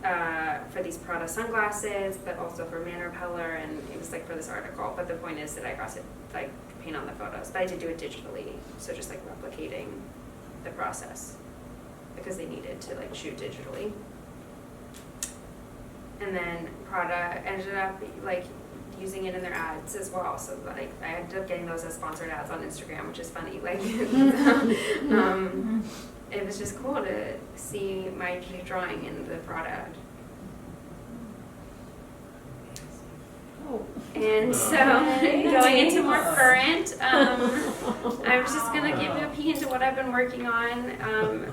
for these Prada sunglasses, but also for Man Repeller, and it was like for this article. But the point is that I got to like paint on the photos, but I did do it digitally, so just like replicating the process because they needed to like shoot digitally. And then Prada ended up like using it in their ads as well, so like I ended up getting those as sponsored ads on Instagram, which is funny. Like it was just cool to see my drawing in the Prada ad. Oh. And so, Okay. going into more current, I'm just gonna give you a peek into what I've been working on.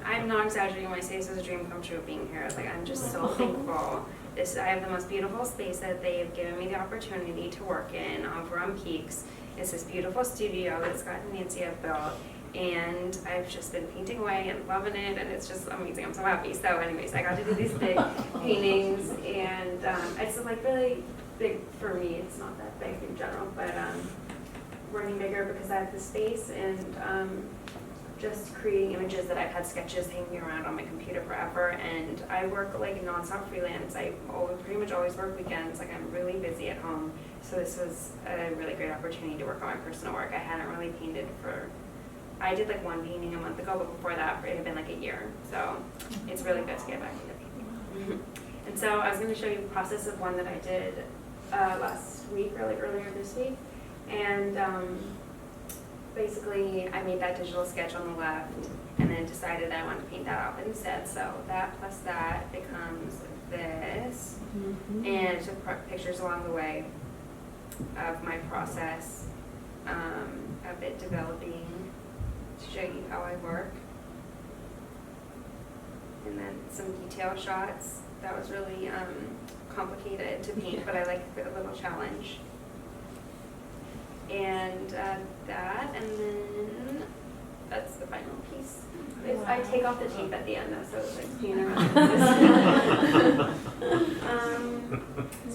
I'm not exaggerating when I say this is a dream come true being here. Like, I'm just so thankful. I have the most beautiful space that they've given me the opportunity to work in over on Peaks. It's this beautiful studio that Scott and Nancy have built. And I've just been painting away and loving it, and it's just amazing. I'm so happy. So anyways, I got to do these big paintings, and it's like really big for me. It's not that big in general, but we're getting bigger because I have the space, and just creating images that I've had sketches hanging around on my computer forever. And I work like nonstop freelance. I pretty much always work weekends. Like, I'm really busy at home. So this was a really great opportunity to work on my personal work. I hadn't really painted I did like one painting a month ago, but before that it had been like a year. So it's really good to get back into painting. And so I was going to show you the process of one that I did last week or like earlier this week. And basically I made that digital sketch on the left and then decided that I wanted to paint that up instead. So that plus that becomes this. And I took pictures along the way of my process of it developing, to show you how I work. And then some detail shots. That was really complicated to paint, but I like a little challenge. And that, and then that's the final piece. Wow. I take off the tape at the end though, so it's like paint around this.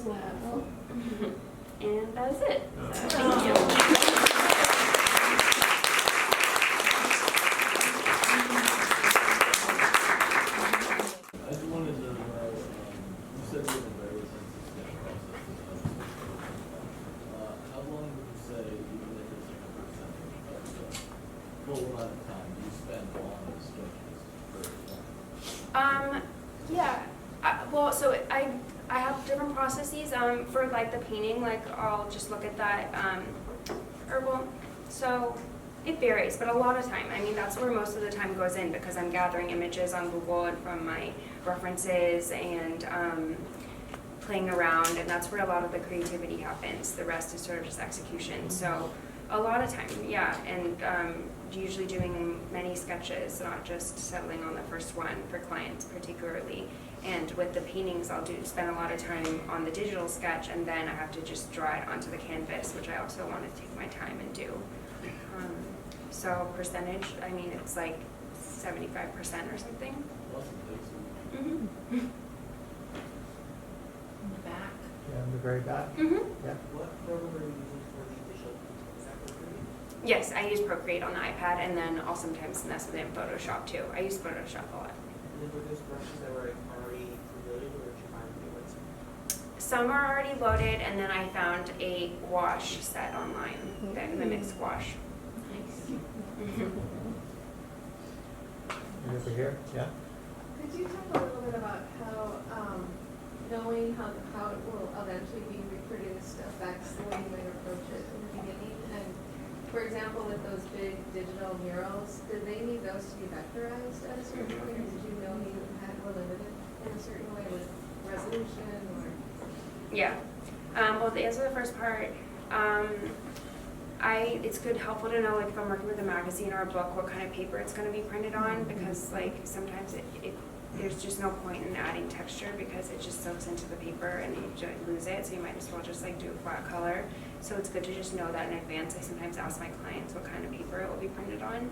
Wow. And that's it. So, thank you. Well, so I have different processes for like the painting. Like, I'll just look at that so it varies, but a lot of time, I mean, that's where most of the time goes in, because I'm gathering images on Google and from my references and playing around, and that's where a lot of the creativity happens. The rest is sort of just execution. So a lot of time, yeah, and usually doing many sketches, not just settling on the first one for clients particularly. And with the paintings, I'll spend a lot of time on the digital sketch, and then I have to just draw it onto the canvas, which I also want to take my time and do. So percentage, I mean, it's like 75% or something. In the back. Yeah, in the very back. Yeah. What program are you using for the digital? Is that Procreate? Yes, I use Procreate on the iPad, and then I'll sometimes mess with it in Photoshop too. I use Photoshop a lot. And then were those brushes that were already loaded, or did you find new ones? Some are already loaded, and then I found a gouache set online that mimics gouache. Nice. You over here? Yeah. Could you talk a little bit about how knowing how it will eventually be reproduced affects the way you might approach it in the beginning? And for example, with those big digital murals, did they need those to be vectorized at a certain point, or did you know you were limited in a certain way with resolution or? Yeah. Well, to answer the first part, it's helpful to know, like, if I'm working with a magazine or a book, what kind of paper it's going to be printed on, because like sometimes there's just no point in adding texture because it just soaks into the paper and you just lose it. So you might as well just like do a flat color. So it's good to just know that in advance. I sometimes ask my clients what kind of paper it will be printed on.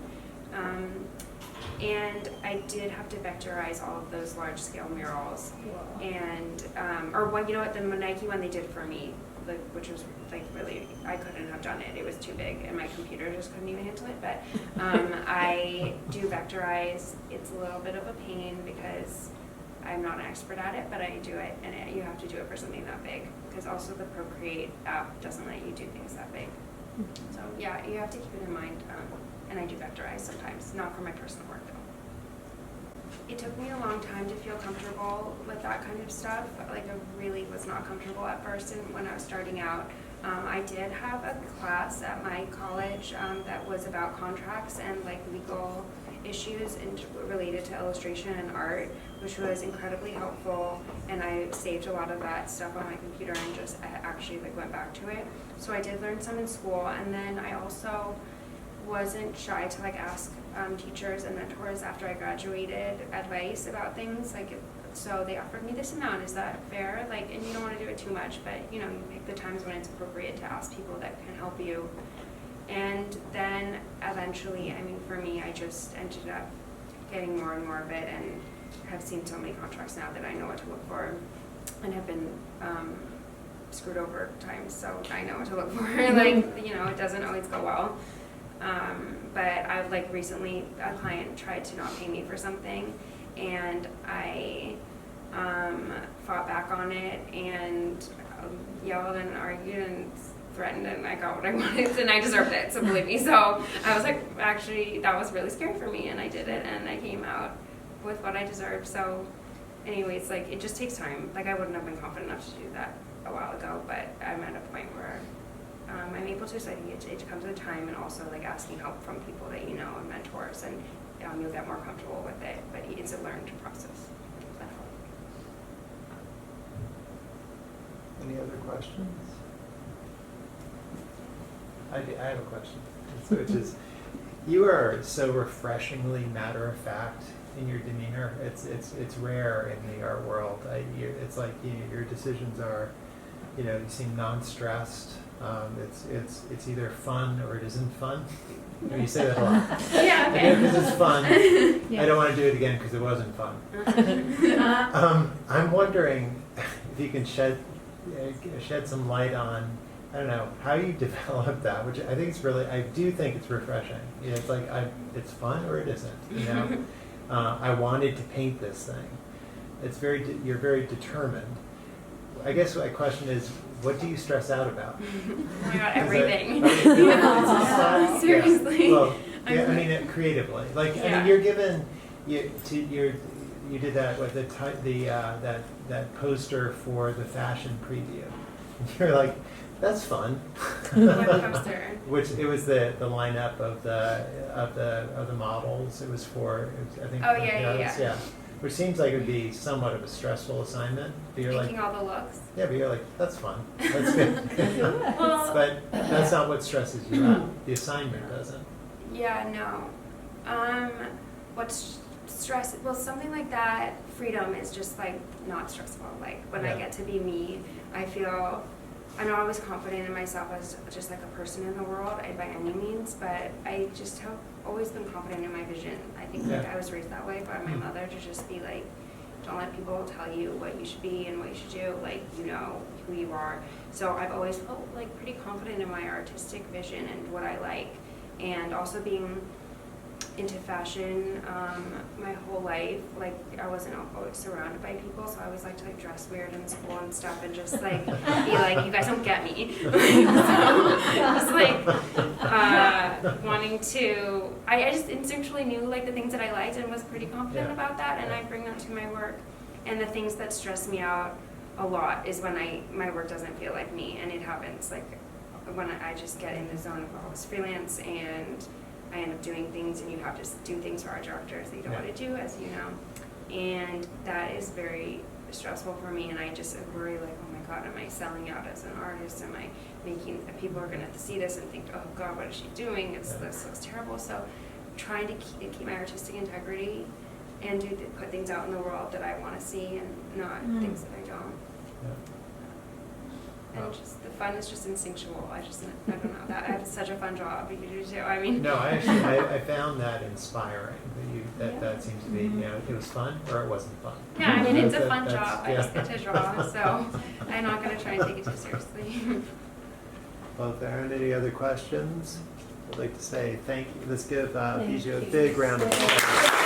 And I did have to vectorize all of those large scale murals. Wow. And, the Nike one they did for me, which was like really, I couldn't have done it. It was too big and my computer just couldn't even handle it. But I do vectorize. It's a little bit of a pain because I'm not an expert at it, but I do it, and you have to do it for something that big, because also the Procreate app doesn't let you do things that big. So yeah, you have to keep it in mind, and I do vectorize sometimes, not for my personal work though. It took me a long time to feel comfortable with that kind of stuff. Like, I really was not comfortable at first, and when I was starting out. I did have a class at my college that was about contracts and like legal issues related to illustration and art, which was incredibly helpful, and I saved a lot of that stuff on my computer and just actually like went back to it. So I did learn some in school, and then I also wasn't shy to like ask teachers and mentors after I graduated advice about things. Like, so they offered me this amount, is that fair? Like, and you don't want to do it too much, but you know, you pick the times when it's appropriate to ask people that can help you. And then eventually, I mean, for me, I just ended up getting more and more of it, and have seen so many contracts now that I know what to look for, and have been screwed over times, so I know what to look for. Like, you know, it doesn't always go well. But I've like recently, a client tried to not pay me for something, and I fought back on it and yelled and argued and threatened, and I got what I wanted, and I deserved it, so believe me. So I was like, actually, that was really scary for me, and I did it, and I came out with what I deserved. So anyways, like, it just takes time. Like, I wouldn't have been confident enough to do that a while ago, but I'm at a point where I'm able to, so I think it comes with time, and also like asking help from people that you know and mentors, and you'll get more comfortable with it, but it's a learned process. Any other questions? I have a question, which is, you are so refreshingly matter of fact in your demeanor. It's rare in the art world. It's like, you know, your decisions are, you know, you seem non-stressed. It's either fun or it isn't fun. I mean, you say that a lot. Yeah, okay. I know because it's fun. Yeah. I don't want to do it again because it wasn't fun. I'm wondering if you can shed some light on, I don't know, how you develop that, which I think it's really, I do think it's refreshing. You know, it's like, it's fun or it isn't, you know? I wanted to paint this thing. It's you're very determined. I guess my question is, what do you stress out about? Oh my god, everything. Seriously. Seriously. Well, yeah, I mean, creatively. Like, I mean, you're given, you did that with that poster for the fashion preview. And you're like, that's fun. What poster? Which it was the lineup of the models. It was I think. Oh yeah. Which seems like it would be somewhat of a stressful assignment. But you're Picking all the looks. yeah, but you're like, that's fun. That's good. Well, But that's not what stresses you out. The assignment doesn't. yeah, no. What's stress? Well, something like that, freedom is just like not stressful. Like when I get to be me, I feel I'm not always confident in myself as just like a person in the world by any means, but I just have always been confident in my vision. I think like I was raised that way by my mother, to just be like, don't let people tell you what you should be and what you should do, like, you know who you are. So I've always felt like pretty confident in my artistic vision and what I like, and also being into fashion my whole life. Like, I wasn't always surrounded by people, so I always liked to like dress weird in school and stuff, and just like be like, you guys don't get me. So, just like wanting to, I just instinctually knew like the things that I liked and was pretty confident about that, and I bring that to my work. And the things that stress me out a lot is when my work doesn't feel like me, and it happens like when I just get in the zone of all this freelance, and I end up doing things, and you have to do things for our directors that you don't want to do, as you know. And that is very stressful for me, and I just worry like, oh my god, am I selling out as an artist? Am I making, people are going to see this and think, oh god, what is she doing? This looks terrible. So trying to keep my artistic integrity and put things out in the world that I want to see, and not things that I don't. And just the fun is just instinctual. I don't know, that I have such a fun job. You do too. I mean, No, I found that inspiring. That seems to be, you know, it was fun or it wasn't fun. yeah, I mean, it's a fun That's- job. I just get to draw, so I'm not going to try and take it too seriously. Well, if there aren't any other questions, I'd like to say thank you. Let's give Thank Bijou a you. big round of applause.